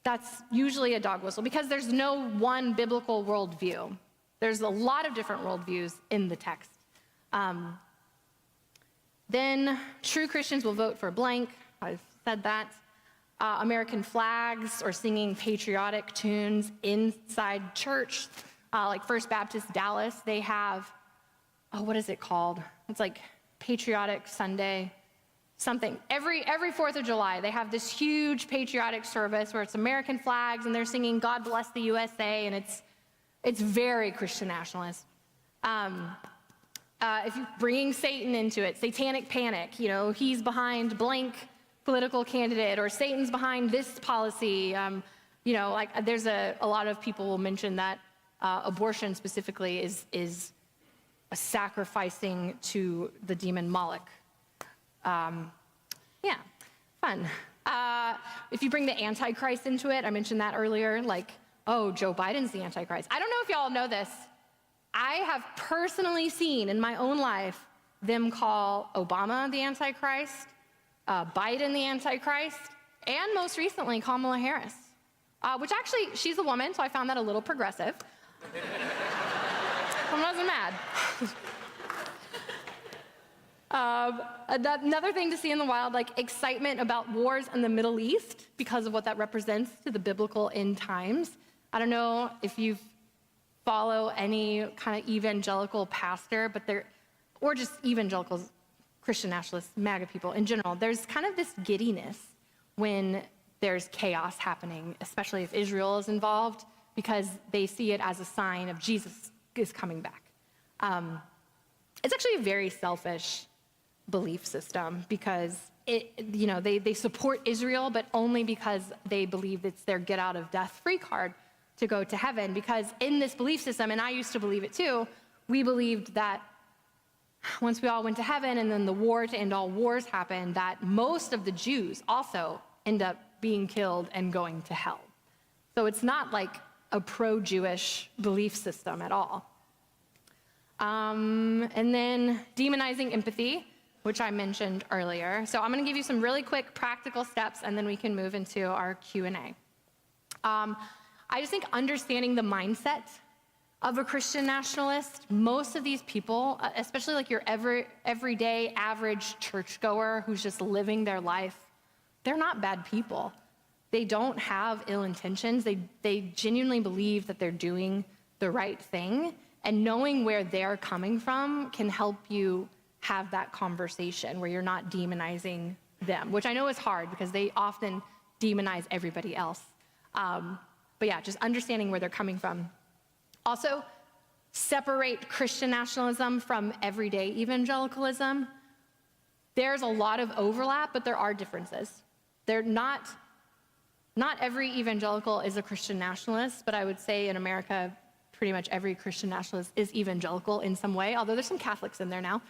That's usually a dog whistle because there's no one biblical worldview. There's a lot of different worldviews in the text. Then true Christians will vote for blank. I've said that. American flags or singing patriotic tunes inside church. Like First Baptist Dallas, they have, what is it called? It's like Patriotic Sunday, something. Every 4th of July, they have this huge patriotic service where it's American flags and they're singing God Bless the USA, and it's very Christian nationalist. If you're bringing Satan into it, satanic panic, he's behind blank political candidate, or Satan's behind this policy. There's a lot of people will mention that abortion specifically is a sacrificing to the demon Moloch. Yeah, fun. If you bring the Antichrist into it, I mentioned that earlier, Joe Biden's the Antichrist. I don't know if y'all know this. I have personally seen in my own life them call Obama the Antichrist, Biden the Antichrist, and most recently Kamala Harris. which actually, she's a woman, so I found that a little progressive. I wasn't mad. Another thing to see in the wild, like excitement about wars in the Middle East because of what that represents to the biblical end times. I don't know if you follow any kind of evangelical pastor, but or just evangelicals, Christian nationalists, MAGA people in general, there's kind of this giddiness when there's chaos happening, especially if Israel is involved, because they see it as a sign of Jesus is coming back. It's actually a very selfish belief system because they support Israel, but only because they believe it's their get out of death free card to go to heaven. Because in this belief system, and I used to believe it too, we believed that once we all went to heaven and then the war to end all wars happened, that most of the Jews also end up being killed and going to hell. So it's not like a pro-Jewish belief system at all. And then demonizing empathy, which I mentioned earlier. So I'm gonna give you some really quick practical steps and then we can move into our Q&A. I just think understanding the mindset of a Christian nationalist, most of these people, especially like your everyday average churchgoer who's just living their life, they're not bad people. They don't have ill intentions. They genuinely believe that they're doing the right thing, and knowing where they're coming from can help you have that conversation where you're not demonizing them, which I know is hard because they often demonize everybody else. But yeah, just understanding where they're coming from. Also, separate Christian nationalism from everyday evangelicalism. There's a lot of overlap, but there are differences. They're not every evangelical is a Christian nationalist, but I would say in America, pretty much every Christian nationalist is evangelical in some way, although there's some Catholics in there now.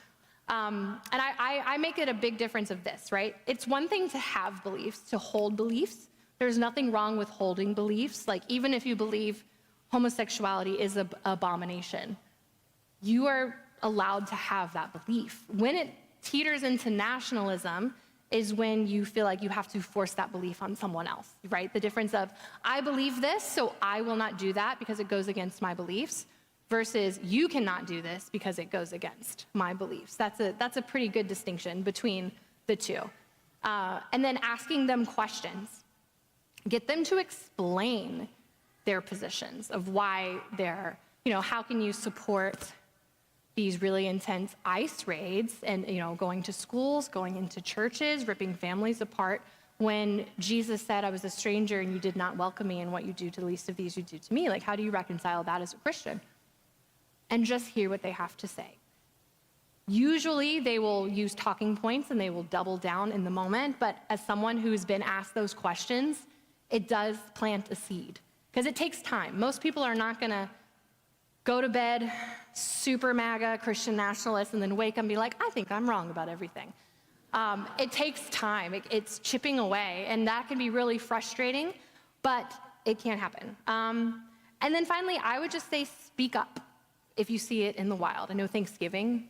And I make it a big difference of this, right? It's one thing to have beliefs, to hold beliefs. There's nothing wrong with holding beliefs. Like even if you believe homosexuality is an abomination, you are allowed to have that belief. When it teeters into nationalism is when you feel like you have to force that belief on someone else, right? The difference of, I believe this, so I will not do that because it goes against my beliefs, versus you cannot do this because it goes against my beliefs. That's a pretty good distinction between the two. And then asking them questions. Get them to explain their positions of why they're, how can you support these really intense ICE raids and, going to schools, going into churches, ripping families apart when Jesus said, I was a stranger and you did not welcome me, and what you do to the least of these you do to me. Like, how do you reconcile that as a Christian? And just hear what they have to say. Usually they will use talking points and they will double down in the moment, but as someone who's been asked those questions, it does plant a seed. Because it takes time. Most people are not gonna go to bed, super MAGA Christian nationalist, and then wake up and be like, I think I'm wrong about everything. It takes time. It's chipping away, and that can be really frustrating, but it can happen. And then finally, I would just say speak up if you see it in the wild. I know Thanksgiving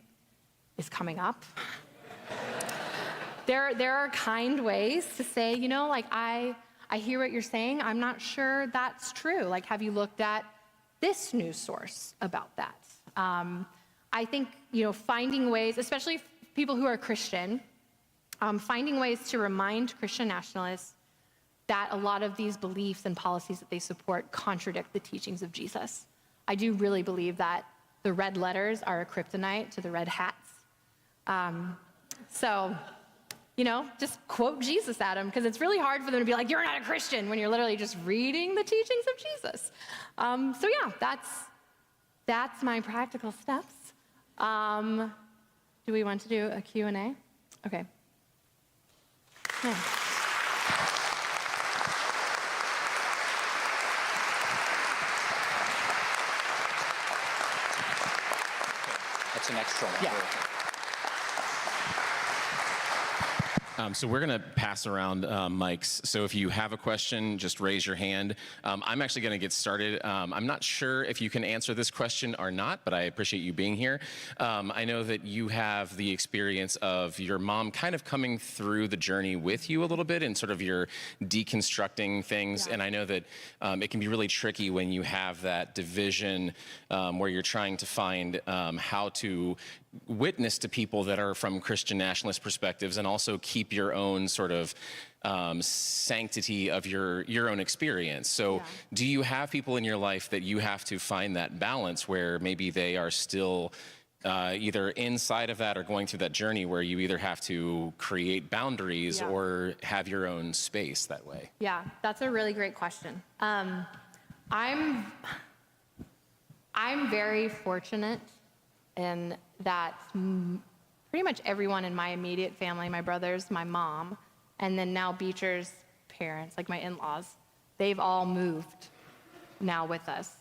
is coming up. There are kind ways to say, I hear what you're saying. I'm not sure that's true. Like, have you looked at this news source about that? I think, finding ways, especially people who are Christian, finding ways to remind Christian nationalists that a lot of these beliefs and policies that they support contradict the teachings of Jesus. I do really believe that the red letters are a kryptonite to the red hats. Just quote Jesus at them, because it's really hard for them to be like, you're not a Christian, when you're literally just reading the teachings of Jesus. That's my practical steps. Do we want to do a Q&A? Okay. Yeah. That's an extra one. Yeah. So we're going to pass around mics. So if you have a question, just raise your hand. I'm actually going to get started. I'm not sure if you can answer this question or not, but I appreciate you being here. I know that you have the experience of your mom kind of coming through the journey with you a little bit and sort of your deconstructing things. Yeah. And I know that it can be really tricky when you have that division where you're trying to find how to witness to people that are from Christian nationalist perspectives and also keep your own sort of sanctity of your own experience. So do you have people in your life that you have to find that balance where maybe they are still either inside of that or going through that journey where you either have to create boundaries or have your own space that way? Yeah, that's a really great question. I'm very fortunate in that pretty much everyone in my immediate family, my brothers, my mom, and then now Beecher's parents, like my in-laws, they've all moved now with us.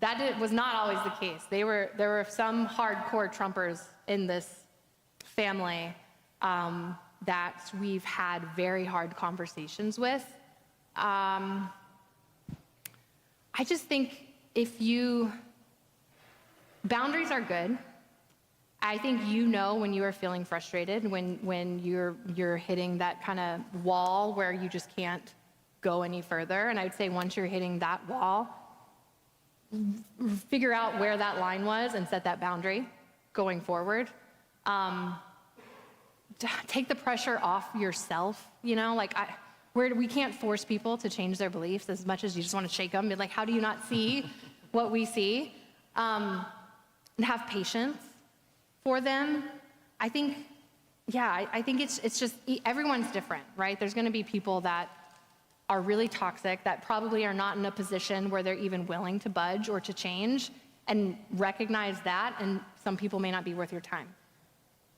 That was not always the case. There were some hardcore Trumpers in this family that we've had very hard conversations with. I just think boundaries are good. I think when you are feeling frustrated, when you're hitting that kind of wall where you just can't go any further. And I would say once you're hitting that wall, figure out where that line was and set that boundary going forward. Take the pressure off yourself, we can't force people to change their beliefs as much as you just want to shake them. Be like, how do you not see what we see? And have patience for them. I think it's just, everyone's different, right? There's going to be people that are really toxic, that probably are not in a position where they're even willing to budge or to change, and recognize that, and some people may not be worth your time.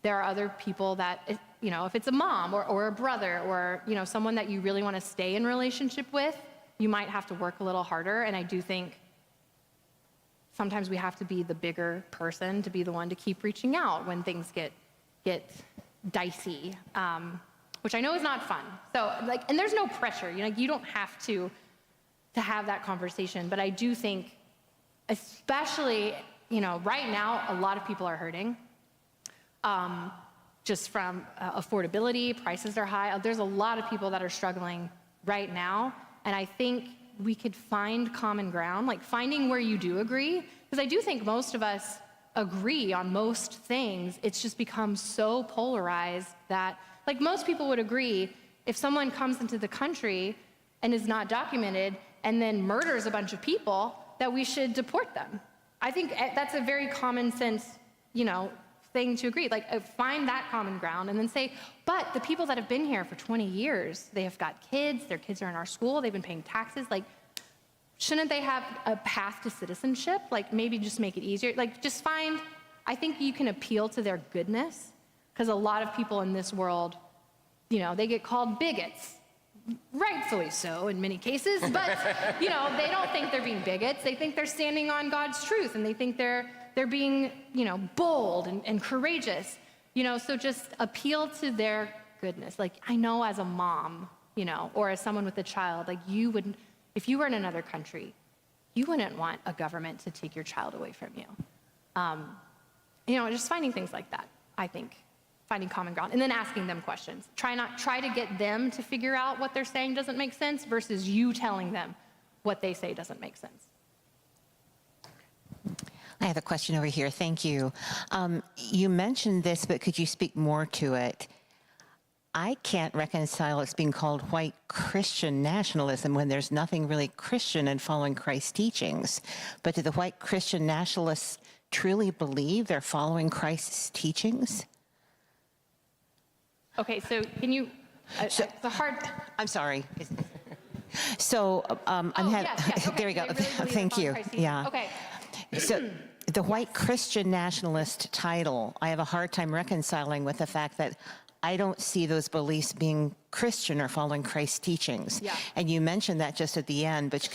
There are other people that, if it's a mom or a brother or, someone that you really want to stay in relationship with, you might have to work a little harder. And I do think sometimes we have to be the bigger person to be the one to keep reaching out when things get dicey, which I know is not fun. So and there's no pressure, you don't have to have that conversation. But I do think, especially, right now, a lot of people are hurting. Just from affordability, prices are high. There's a lot of people that are struggling right now. And I think we could find common ground, like finding where you do agree. Because I do think most of us agree on most things. It's just become so polarized that, most people would agree if someone comes into the country and is not documented and then murders a bunch of people, that we should deport them. I think that's a very common sense, thing to agree. Find that common ground and then say, but the people that have been here for 20 years, they have got kids, their kids are in our school, they've been paying taxes, shouldn't they have a path to citizenship? Maybe just make it easier. I think you can appeal to their goodness, because a lot of people in this world, they get called bigots. Rightfully so in many cases, but they don't think they're being bigots. They think they're standing on God's truth, and they think they're being, bold and courageous, so just appeal to their goodness. I know as a mom, or as someone with a child, you would, if you were in another country, you wouldn't want a government to take your child away from you. Just finding things like that, I think, finding common ground, and then asking them questions. Try to get them to figure out what they're saying doesn't make sense versus you telling them what they say doesn't make sense. I have a question over here. Thank you. You mentioned this, but could you speak more to it? I can't reconcile it's being called white Christian nationalism when there's nothing really Christian in following Christ's teachings. But do the white Christian nationalists truly believe they're following Christ's teachings? Okay, so can you, it's a hard... I'm sorry. So there we go. Really Thank you. Yeah. Okay. So the white Christian nationalist title, I have a hard time reconciling with the fact that I don't see those beliefs being Christian or following Christ's teachings. Yeah. And you mentioned that just at the end, but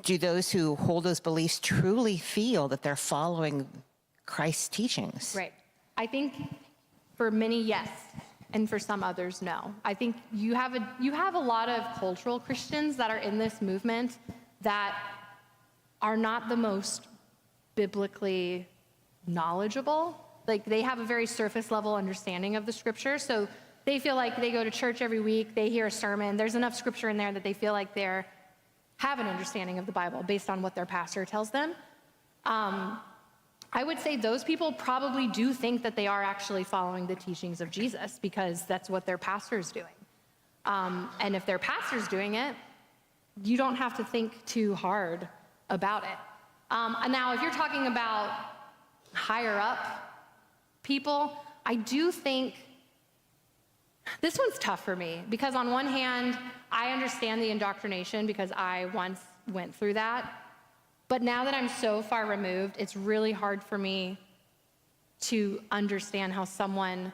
do those who hold those beliefs truly feel that they're following Christ's teachings? Right. I think For many, yes, and for some others, no. I think you have a lot of cultural Christians that are in this movement that are not the most biblically knowledgeable. Like, they have a very surface level understanding of the scripture, so they feel like they go to church every week, they hear a sermon, there's enough scripture in there that they feel like they have an understanding of the Bible based on what their pastor tells them. I would say those people probably do think that they are actually following the teachings of Jesus because that's what their pastor's doing. And if their pastor's doing it, you don't have to think too hard about it. And now, if you're talking about higher up people, I do think this one's tough for me because on one hand, I understand the indoctrination because I once went through that. But now that I'm so far removed, it's really hard for me to understand how someone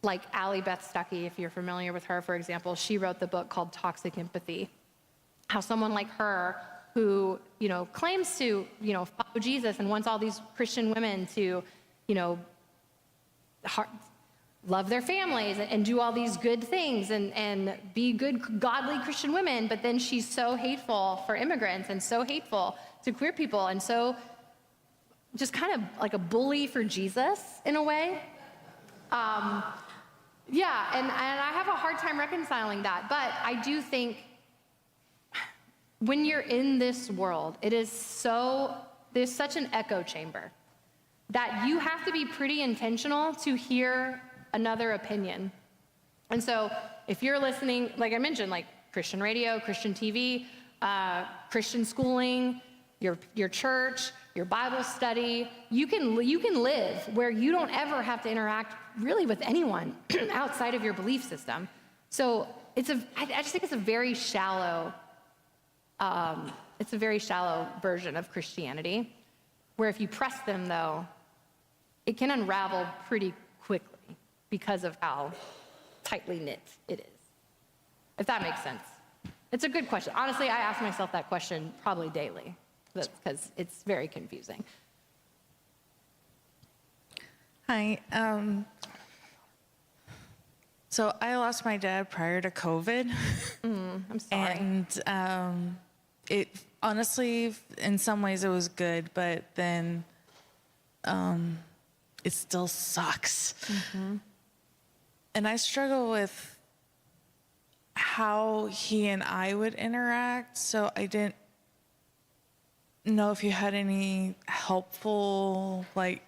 like Allie Beth Stuckey, if you're familiar with her, for example, she wrote the book called Toxic Empathy. How someone like her who, claims to, follow Jesus and wants all these Christian women to, love their families and do all these good things and be good, godly Christian women, but then she's so hateful for immigrants and so hateful to queer people and so just kind of like a bully for Jesus in a way. Yeah, and I have a hard time reconciling that, but I do think when you're in this world, there's such an echo chamber that you have to be pretty intentional to hear another opinion. And so if you're listening, like I mentioned, like Christian radio, Christian TV, Christian schooling, your church, your Bible study, you can live where you don't ever have to interact really with anyone outside of your belief system. So I just think it's a very shallow version of Christianity, where if you press them though, it can unravel pretty quickly because of how tightly knit it is, if that makes sense. It's a good question. Honestly, I ask myself that question probably daily because it's very confusing. Hi. So I lost my dad prior to COVID. I'm sorry. And it honestly, in some ways it was good, but then it still sucks. Mm-hmm. And I struggle with how he and I would interact, so I didn't know if you had any helpful, like,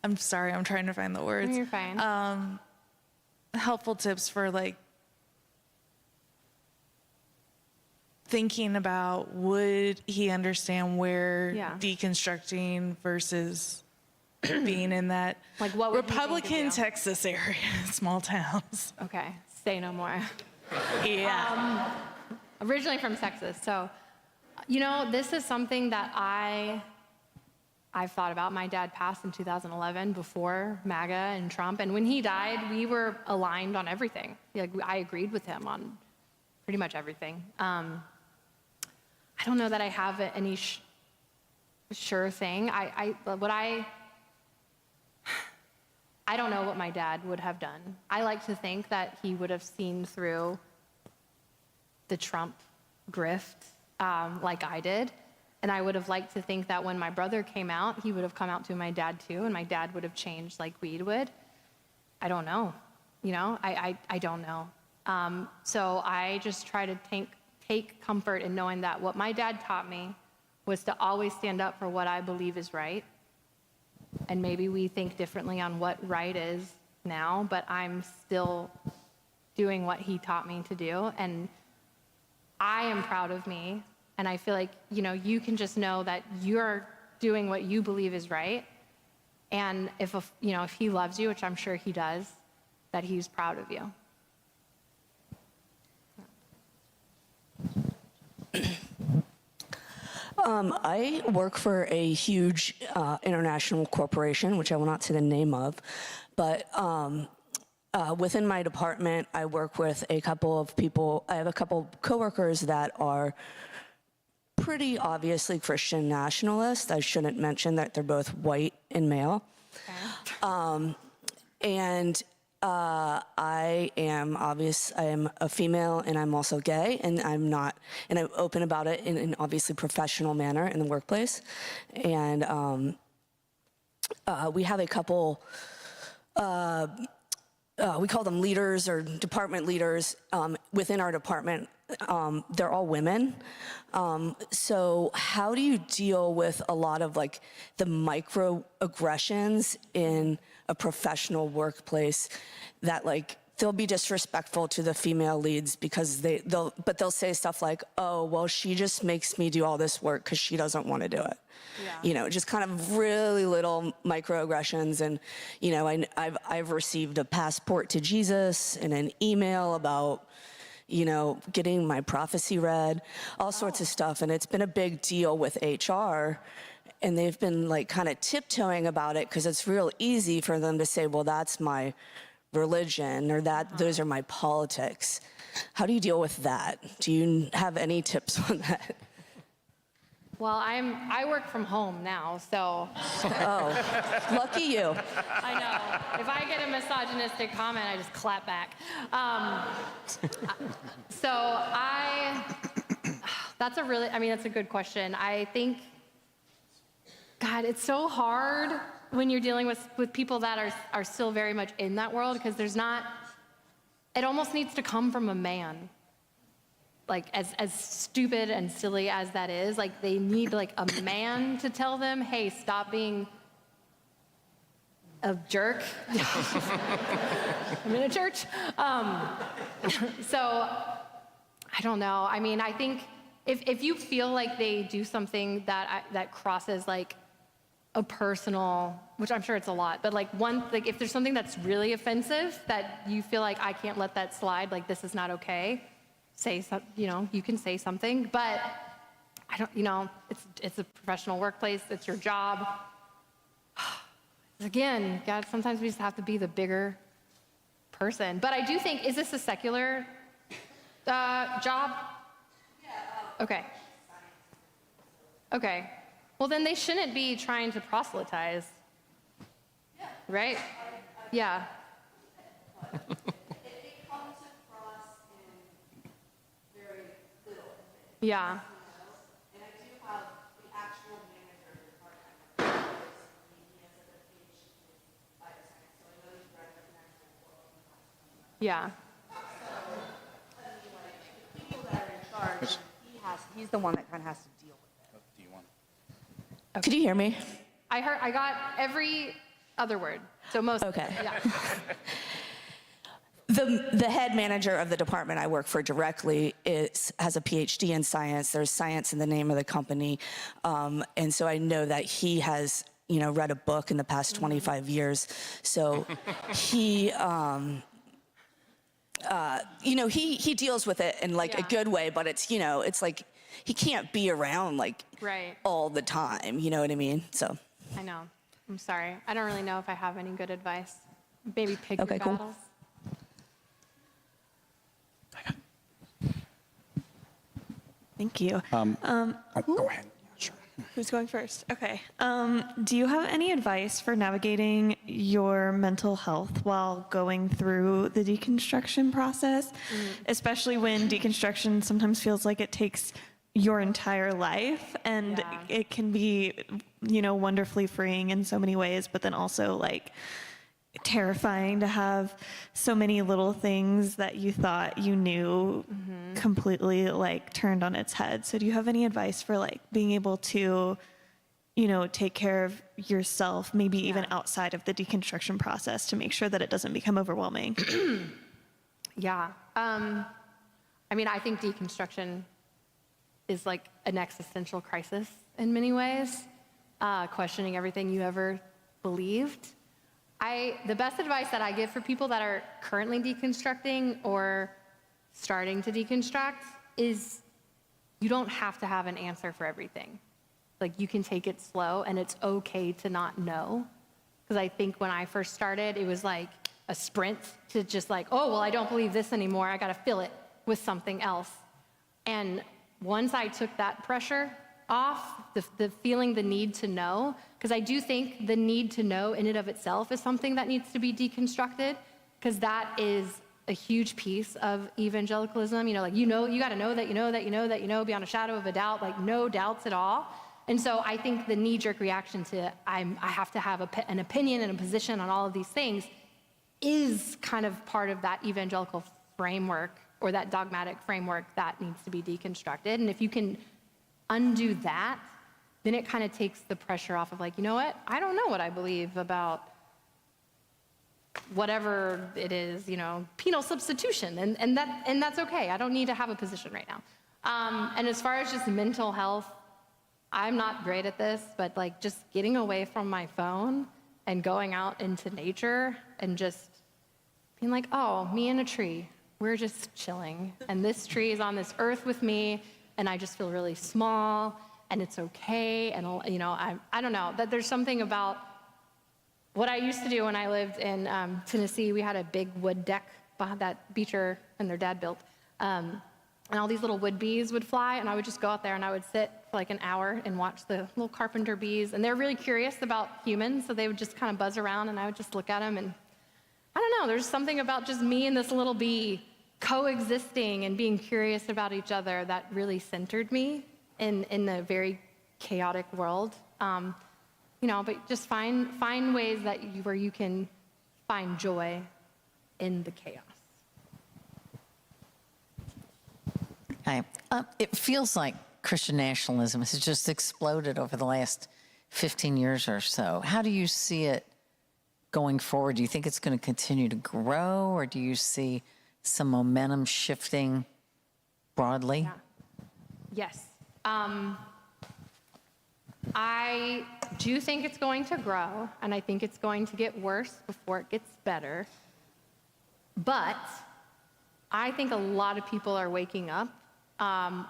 I'm sorry, I'm trying to find the words. You're fine. Helpful tips for, like, thinking about, would he understand where deconstructing versus being in that like what would Republican Texas area, small towns. Okay, say no more. Yeah. Originally from Texas, so this is something that I've thought about. My dad passed in 2011 before MAGA and Trump, and when he died, we were aligned on everything. Like, I agreed with him on pretty much everything. I don't know that I have any sure thing. I don't know what my dad would have done. I like to think that he would have seen through the Trump grift like I did. And I would have liked to think that when my brother came out, he would have come out to my dad too, and my dad would have changed like we would. I don't know. I don't know. So I just try to take comfort in knowing that what my dad taught me was to always stand up for what I believe is right. And maybe we think differently on what right is now, but I'm still doing what he taught me to do. And I am proud of me. And I feel like, you can just know that you're doing what you believe is right. And if he loves you, which I'm sure he does, that he's proud of you. I work for a huge international corporation, which I will not say the name of, but within my department, I work with a couple of people. I have a couple coworkers that are pretty obviously Christian nationalist. I shouldn't mention that they're both white and male. And I am a female, and I'm also gay, and I'm open about it in an obviously professional manner in the workplace. And we have a couple, we call them leaders or department leaders within our department. They're all women. So how do you deal with a lot of like the microaggressions in a professional workplace that like they'll be disrespectful to the female leads because they'll say stuff like, oh, well, she just makes me do all this work because she doesn't want to do it. Yeah. You know, just kind of really little microaggressions. And, you know, I've received a passport to Jesus and an email about, you know, getting my prophecy read, all sorts of stuff. And it's been a big deal with HR. And they've been like kind of tiptoeing about it because it's real easy for them to say, well, that's my religion or those are my politics. How do you deal with that? Do you have any tips on that? Well, I work from home now, so. Oh, lucky you. I know. If I get a misogynistic comment, I just clap back. That's a good question. I think, God, it's so hard when you're dealing with people that are still very much in that world, because it almost needs to come from a man. Like, as stupid and silly as that is, like, they need, like, a man to tell them, hey, stop being a jerk. I'm in a church. So, I don't know. I mean, I think if you feel like they do something that crosses, like, a personal, which I'm sure it's a lot, but, like, if there's something that's really offensive that you feel like I can't let that slide, like, this is not okay, you can say something, but I don't, it's a professional workplace, it's your job. Again, God, sometimes we just have to be the bigger person. But I do think, is this a secular job? Yeah. Okay. Okay. Well, then they shouldn't be trying to proselytize. Yeah. Right? Yeah. Yeah. And I do have the actual manager of the department. He has a PhD in bioscience, so I know he's read an actual book. Yeah. So, the people that are in charge, he's the one that kind of has to deal with it. Do you want? Okay. Could you hear me? I got every other word, so most. Okay. Yeah. The head manager of the department I work for directly has a PhD in science. There's science in the name of the company. And so I know that he has, read a book in the past 25 years. So he, he deals with it in like a good way, but it's like he can't be around like all the time. You know what I mean? So. I know. I'm sorry. I don't really know if I have any good advice. Maybe pick your battles. Cool. Thank you. Go ahead. Yeah, sure. Who's going first? Okay. Do you have any advice for navigating your mental health while going through the deconstruction process? Especially when deconstruction sometimes feels like it takes your entire life, and it can be, wonderfully freeing in so many ways, but then also like terrifying to have so many little things that you thought you knew completely like turned on its head. So do you have any advice for like being able to, take care of yourself, maybe even outside of the deconstruction process, to make sure that it doesn't become overwhelming? Yeah. I think deconstruction is like an existential crisis in many ways, questioning everything you ever believed. The best advice that I give for people that are currently deconstructing or starting to deconstruct is you don't have to have an answer for everything. Like, you can take it slow, and it's okay to not know. Because I think when I first started, it was like a sprint to just like, oh, well, I don't believe this anymore. I got to fill it with something else. And once I took that pressure off, the feeling the need to know, because I do think the need to know in and of itself is something that needs to be deconstructed, because that is a huge piece of evangelicalism. You know, like, you got to know that you know that you know that you know beyond a shadow of a doubt, like no doubts at all. And so I think the knee-jerk reaction to I have to have an opinion and a position on all of these things is kind of part of that evangelical framework, or that dogmatic framework that needs to be deconstructed. And if you can undo that, then it kind of takes the pressure off of, like, you know what? I don't know what I believe about whatever it is, penal substitution, and that's okay. I don't need to have a position right now. And as far as just mental health, I'm not great at this, but like just getting away from my phone and going out into nature and just being like, oh, me and a tree, we're just chilling. And this tree is on this earth with me, and I just feel really small, and it's okay. And, I don't know, that there's something about what I used to do when I lived in Tennessee. We had a big wood deck that Beecher and their dad built. And all these little wood bees would fly, and I would just go out there and I would sit for like an hour and watch the little carpenter bees. And they're really curious about humans, so they would just kind of buzz around, and I would just look at them. And I don't know, there's something about just me and this little bee coexisting and being curious about each other that really centered me in the very chaotic world. But just find ways where you can find joy in the chaos. Hi. It feels like Christian nationalism has just exploded over the last 15 years or so. How do you see it going forward? Do you think it's going to continue to grow, or do you see some momentum shifting broadly? Yeah. Yes. I do think it's going to grow, and I think it's going to get worse before it gets better. But I think a lot of people are waking up.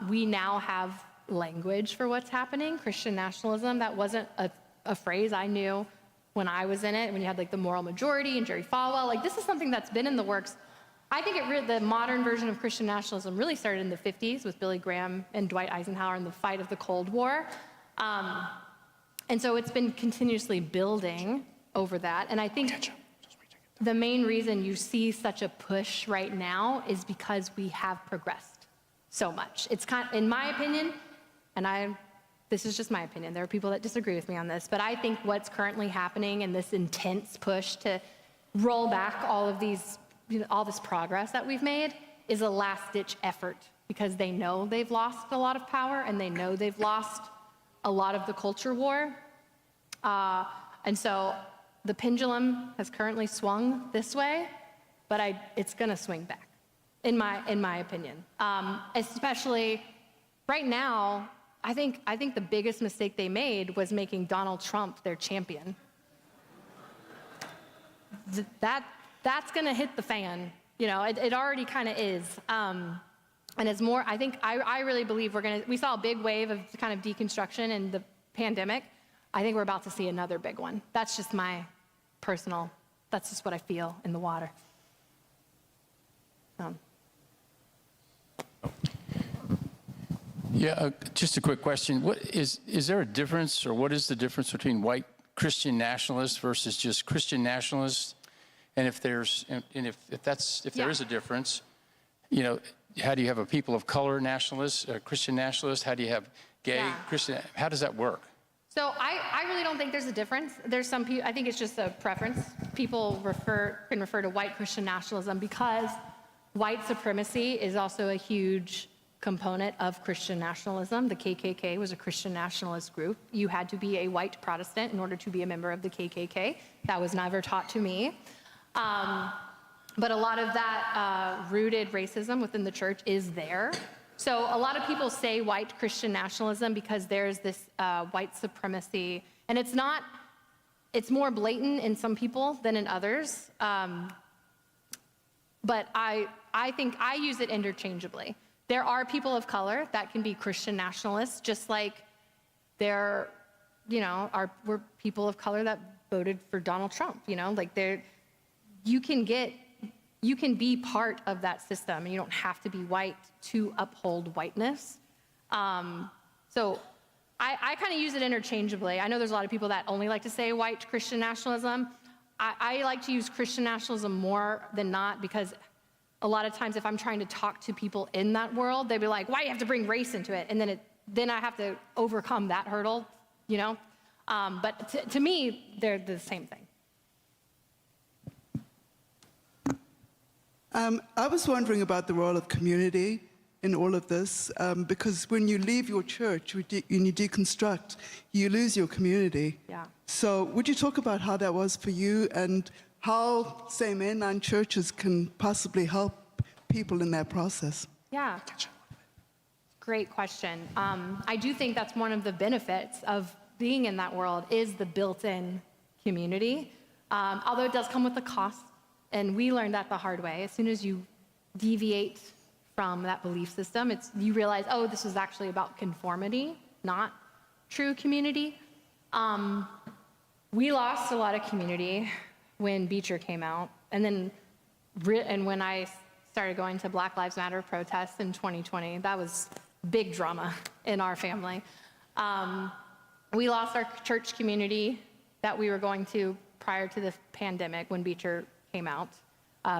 We now have language for what's happening. Christian nationalism, that wasn't a phrase I knew when I was in it, when you had like the moral majority and Jerry Falwell. Like, this is something that's been in the works. I think the modern version of Christian nationalism really started in the 50s with Billy Graham and Dwight Eisenhower in the fight of the Cold War. And so it's been continuously building over that. And I think the main reason you see such a push right now is because we have progressed so much. It's in my opinion, and this is just my opinion, there are people that disagree with me on this, but I think what's currently happening in this intense push to roll back all of these, all this progress that we've made is a last-ditch effort, because they know they've lost a lot of power, and they know they've lost a lot of the culture war. And so the pendulum has currently swung this way, but it's gonna swing back, in my opinion. Especially right now, I think the biggest mistake they made was making Donald Trump their champion. That's gonna hit the fan. It already kind of is. And it's more, I really believe we saw a big wave of kind of deconstruction in the pandemic. I think we're about to see another big one. That's just that's just what I feel in the water. Yeah, just a quick question. Is there a difference, or what is the difference between white Christian nationalists versus just Christian nationalists? And if there is a difference, how do you have a people of color nationalist, a Christian nationalist? How do you have gay Christian? How does that work? So I really don't think there's a difference. There's some people, I think it's just a preference. People can refer to white Christian nationalism because white supremacy is also a huge component of Christian nationalism. The KKK was a Christian nationalist group. You had to be a white Protestant in order to be a member of the KKK. That was never taught to me. But a lot of that rooted racism within the church is there. So a lot of people say white Christian nationalism because there's this white supremacy, and it's more blatant in some people than in others. But I think I use it interchangeably. There are people of color that can be Christian nationalists, just like were people of color that voted for Donald Trump. You can be part of that system, and you don't have to be white to uphold whiteness. So I kind of use it interchangeably. I know there's a lot of people that only like to say white Christian nationalism. I like to use Christian nationalism more than not, because a lot of times if I'm trying to talk to people in that world, they'd be like, why do you have to bring race into it? And then I have to overcome that hurdle, you know? But to me, they're the same thing. I was wondering about the role of community in all of this, because when you leave your church, when you deconstruct, you lose your community. Yeah. So would you talk about how that was for you, and how, say, mainline churches can possibly help people in that process? Yeah. Great question. I do think that's one of the benefits of being in that world, is the built-in community, although it does come with a cost. And we learned that the hard way. As soon as you deviate from that belief system, you realize, oh, this was actually about conformity, not true community. We lost a lot of community when Beecher came out, and when I started going to Black Lives Matter protests in 2020. That was big drama in our family. We lost our church community that we were going to prior to the pandemic when Beecher came out.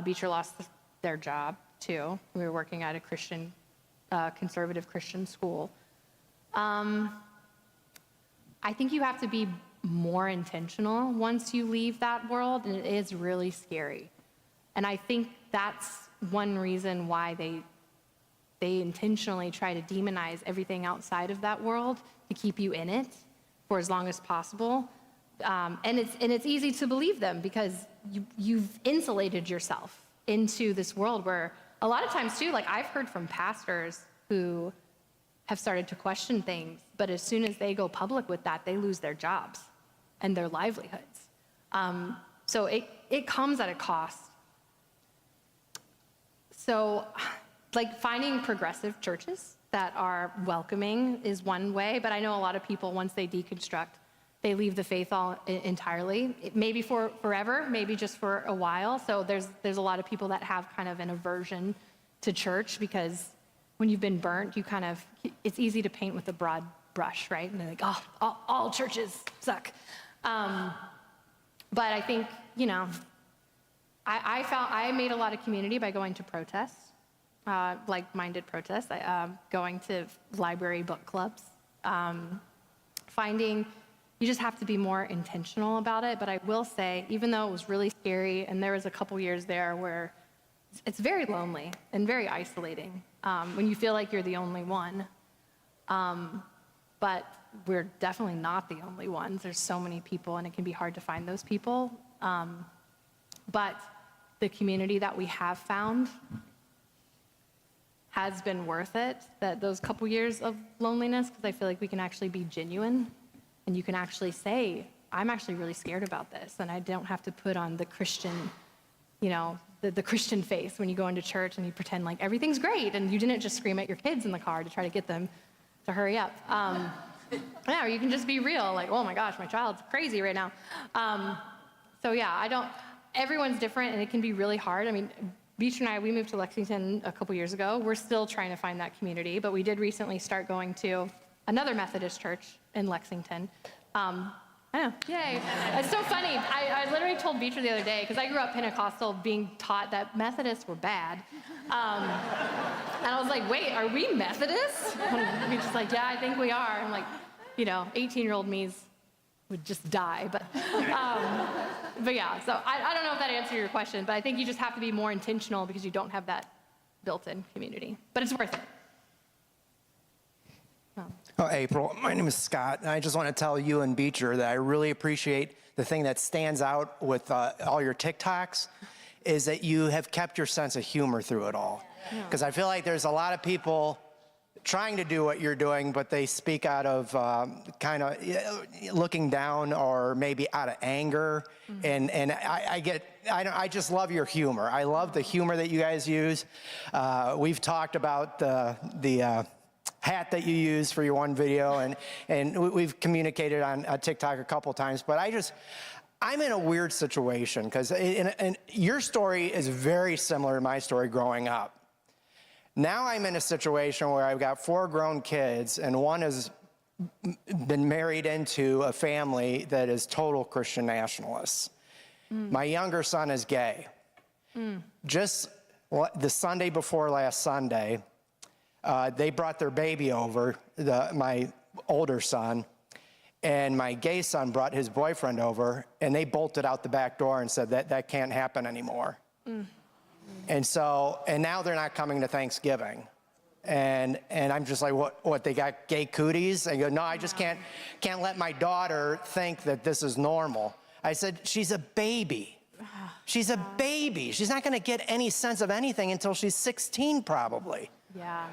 Beecher lost their job too. We were working at a Christian, conservative Christian school. I think you have to be more intentional once you leave that world, and it is really scary. And I think that's one reason why they intentionally try to demonize everything outside of that world to keep you in it for as long as possible. And it's easy to believe them, because you've insulated yourself into this world where a lot of times too, like I've heard from pastors who have started to question things, but as soon as they go public with that, they lose their jobs and their livelihoods. So it comes at a cost. So like finding progressive churches that are welcoming is one way, but I know a lot of people, once they deconstruct, they leave the faith entirely. Maybe for forever, maybe just for a while. So there's a lot of people that have kind of an aversion to church, because when you've been burnt, it's easy to paint with a broad brush, right? And they're like, oh, all churches suck. But I think, I made a lot of community by going to protests, like-minded protests, going to library book clubs, you just have to be more intentional about it. But I will say, even though it was really scary, and there was a couple years there where it's very lonely and very isolating when you feel like you're the only one. But we're definitely not the only ones. There's so many people, and it can be hard to find those people. But the community that we have found has been worth it, those couple years of loneliness, because I feel like we can actually be genuine. And you can actually say, I'm actually really scared about this. And I don't have to put on the Christian, the Christian face when you go into church and you pretend like everything's great. And you didn't just scream at your kids in the car to try to get them to hurry up. Or you can just be real, like, oh my gosh, my child's crazy right now. So yeah, everyone's different, and it can be really hard. I mean, Beecher and I, we moved to Lexington a couple years ago. We're still trying to find that community, but we did recently start going to another Methodist church in Lexington. I know, yay. It's so funny. I literally told Beecher the other day, because I grew up Pentecostal, being taught that Methodists were bad. And I was like, wait, are we Methodists? And Beecher's like, yeah, I think we are. I'm like, 18-year-old me would just die. But yeah, so I don't know if that answered your question, but I think you just have to be more intentional, because you don't have that built-in community. But it's worth it. Oh, April, my name is Scott, and I just want to tell you and Beecher that I really appreciate the thing that stands out with all your TikToks is that you have kept your sense of humor through it all. Because I feel like there's a lot of people trying to do what you're doing, but they speak out of kind of looking down, or maybe out of anger. And I just love your humor. I love the humor that you guys use. We've talked about the hat that you use for your one video, and we've communicated on TikTok a couple times, but I'm in a weird situation, because your story is very similar to my story growing up. Now I'm in a situation where I've got 4 grown kids, and one has been married into a family that is total Christian nationalists. My younger son is gay. Just the Sunday before last Sunday, they brought their baby over, my older son, and my gay son brought his boyfriend over, and they bolted out the back door and said that can't happen anymore. And now they're not coming to Thanksgiving. And I'm just like, what, they got gay cooties? I go, no, I just can't let my daughter think that this is normal. I said, she's a baby. She's a baby. She's not gonna get any sense of anything until she's 16 probably. Yeah.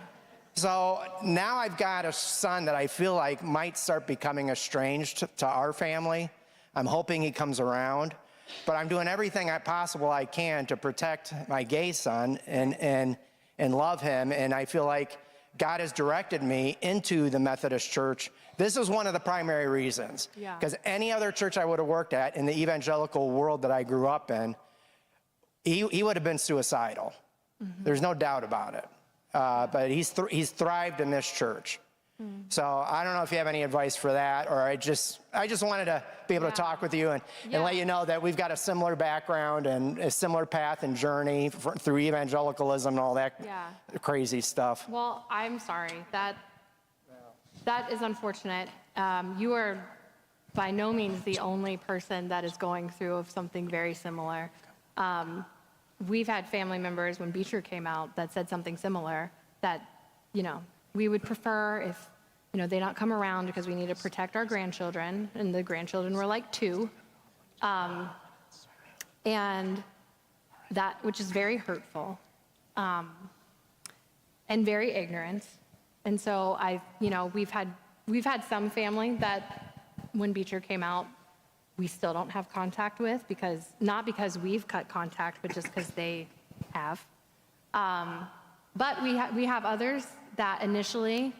So now I've got a son that I feel like might start becoming estranged to our family. I'm hoping he comes around, but I'm doing everything possible I can to protect my gay son and love him. And I feel like God has directed me into the Methodist Church. This is one of the primary reasons. Because any other church I would have worked at in the evangelical world that I grew up in, he would have been suicidal. There's no doubt about it. But he's thrived in this church. So I don't know if you have any advice for that, or I just wanted to be able to talk with you and let you know that we've got a similar background and a similar path and journey through evangelicalism and all that crazy stuff. Well, I'm sorry. That is unfortunate. You are by no means the only person that is going through something very similar. We've had family members when Beecher came out that said something similar, that, we would prefer if, they not come around because we need to protect our grandchildren, and the grandchildren were like 2. And that, which is very hurtful, and very ignorant. And so we've had some family that when Beecher came out, we still don't have contact with, not because we've cut contact, but just because they have. But we have others that initially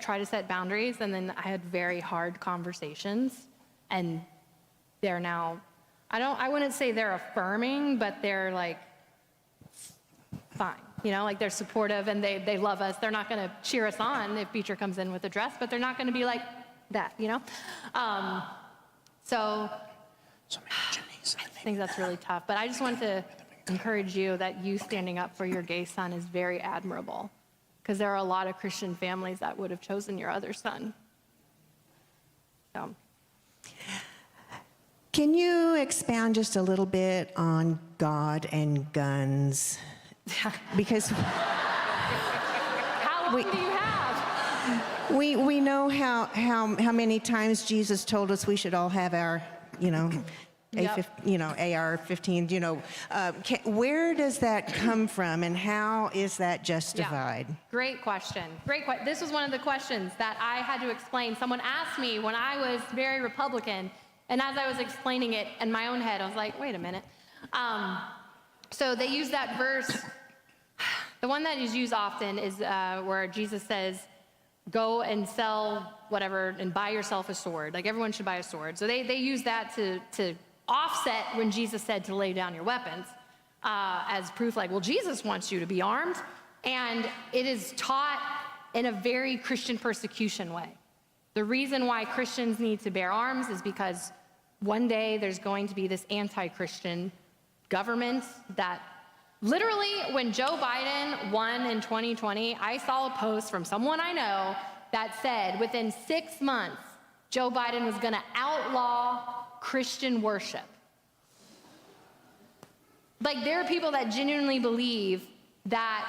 try to set boundaries, and then I had very hard conversations, and they're now, I wouldn't say they're affirming, but they're like, fine. Like they're supportive and they love us. They're not gonna cheer us on if Beecher comes in with a dress, but they're not gonna be like that, So I think that's really tough. But I just wanted to encourage you that you standing up for your gay son is very admirable, because there are a lot of Christian families that would have chosen your other son. So. Can you expound just a little bit on God and guns? Because how long do you have? We know how many times Jesus told us we should all have our, AR-15. Where does that come from, and how is that justified? Yeah. Great question. This was one of the questions that I had to explain. Someone asked me when I was very Republican, and as I was explaining it in my own head, I was like, wait a minute. So they use that verse. The one that is used often is where Jesus says, go and sell whatever and buy yourself a sword. Like everyone should buy a sword. So they use that to offset when Jesus said to lay down your weapons as proof, like, well, Jesus wants you to be armed. And it is taught in a very Christian persecution way. The reason why Christians need to bear arms is because one day there's going to be this anti-Christian government that literally, when Joe Biden won in 2020, I saw a post from someone I know that said within 6 months, Joe Biden was gonna outlaw Christian worship. Like, there are people that genuinely believe that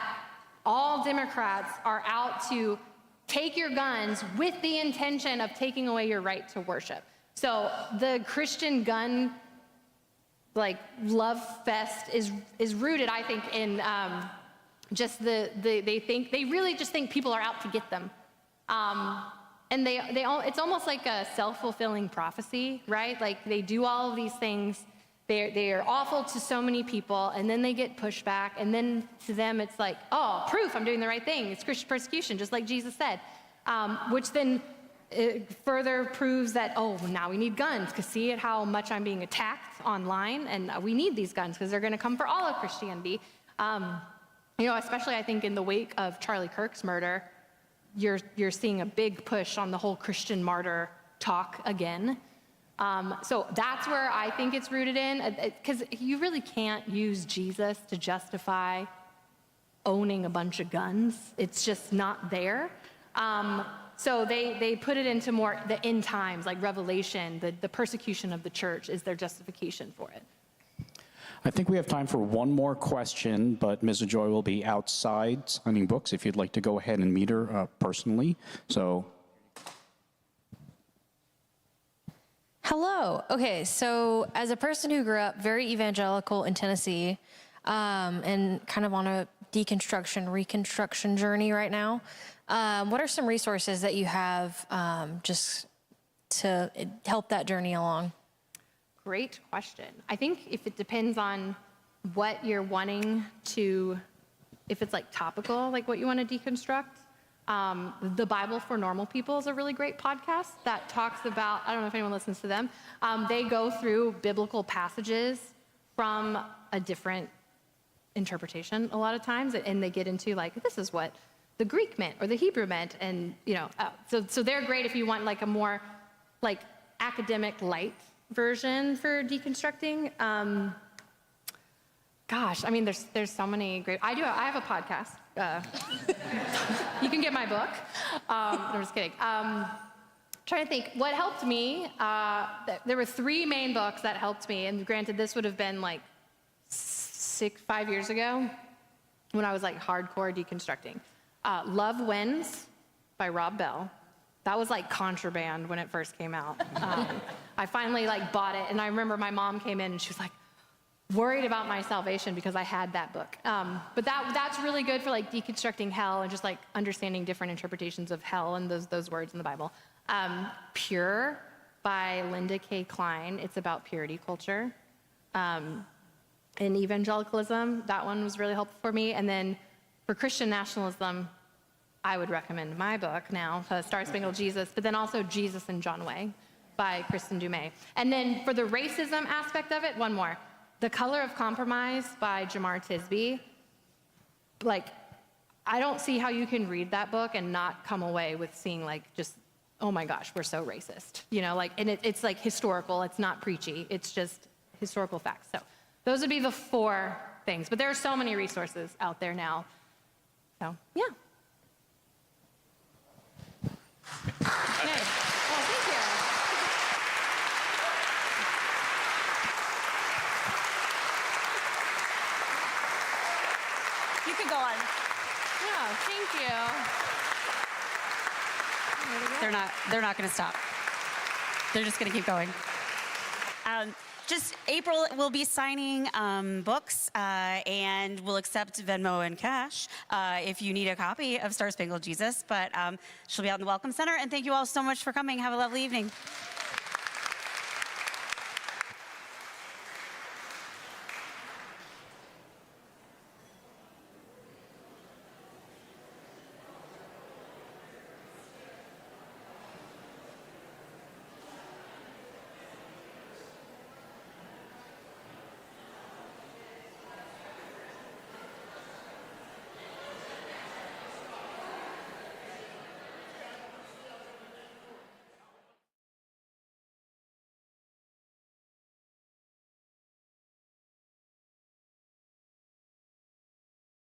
all Democrats are out to take your guns with the intention of taking away your right to worship. So the Christian gun love fest is rooted, I think, in just they really just think people are out to get them. And it's almost like a self-fulfilling prophecy, right? Like they do all of these things, they are awful to so many people, and then they get pushed back, and then to them it's like, oh, proof I'm doing the right thing. It's Christian persecution, just like Jesus said, which then it further proves that, oh, now we need guns, because see how much I'm being attacked online, and we need these guns because they're going to come for all of Christianity. Especially I think in the wake of Charlie Kirk's murder, you're seeing a big push on the whole Christian martyr talk again. So that's where I think it's rooted in, because you really can't use Jesus to justify owning a bunch of guns. It's just not there. So they put it into more the end times, like Revelation, the persecution of the church is their justification for it. I think we have time for one more question, but Ms. Ajoy will be outside signing books if you'd like to go ahead and meet her personally. So. Hello. Okay, so as a person who grew up very evangelical in Tennessee and kind of on a deconstruction, reconstruction journey right now, what are some resources that you have just to help that journey along? Great question. I think if it depends on what you're wanting to, if it's like topical, like what you want to deconstruct, The Bible for Normal People is a really great podcast that talks about, I don't know if anyone listens to them, they go through biblical passages from a different interpretation a lot of times, and they get into like, this is what the Greek meant or the Hebrew meant, and so they're great if you want like a more like academic light version for deconstructing. Gosh, I mean, there's so many great. I have a podcast. You can get my book. I'm just kidding. Trying to think what helped me. There were 3 main books that helped me, and granted, this would have been like 5 years ago when I was like hardcore deconstructing. Love Wins by Rob Bell. That was like contraband when it first came out. I finally like bought it, and I remember my mom came in and she was like worried about my salvation because I had that book. But that's really good for like deconstructing hell and just like understanding different interpretations of hell and those words in the Bible. Pure by Linda K. Klein. It's about purity culture. And evangelicalism, that one was really helpful for me. And then for Christian nationalism, I would recommend my book now, Star Spangled Jesus, but then also Jesus and John Way by Kristen Dumais. And then for the racism aspect of it, one more. The Color of Compromise by Jamar Tisby. Like, I don't see how you can read that book and not come away with seeing like just, oh my gosh, we're so racist. And it's like historical, it's not preachy, it's just historical facts. So those would be the 4 things. But there are so many resources out there now. So, yeah. Okay. Well, thank you. You can go on. Oh, thank you. They're not going to stop. They're just going to keep going. April will be signing books, and we'll accept Venmo and cash if you need a copy of Star Spangled Jesus. But she'll be out in the Welcome Center. And thank you all so much for coming. Have a lovely evening.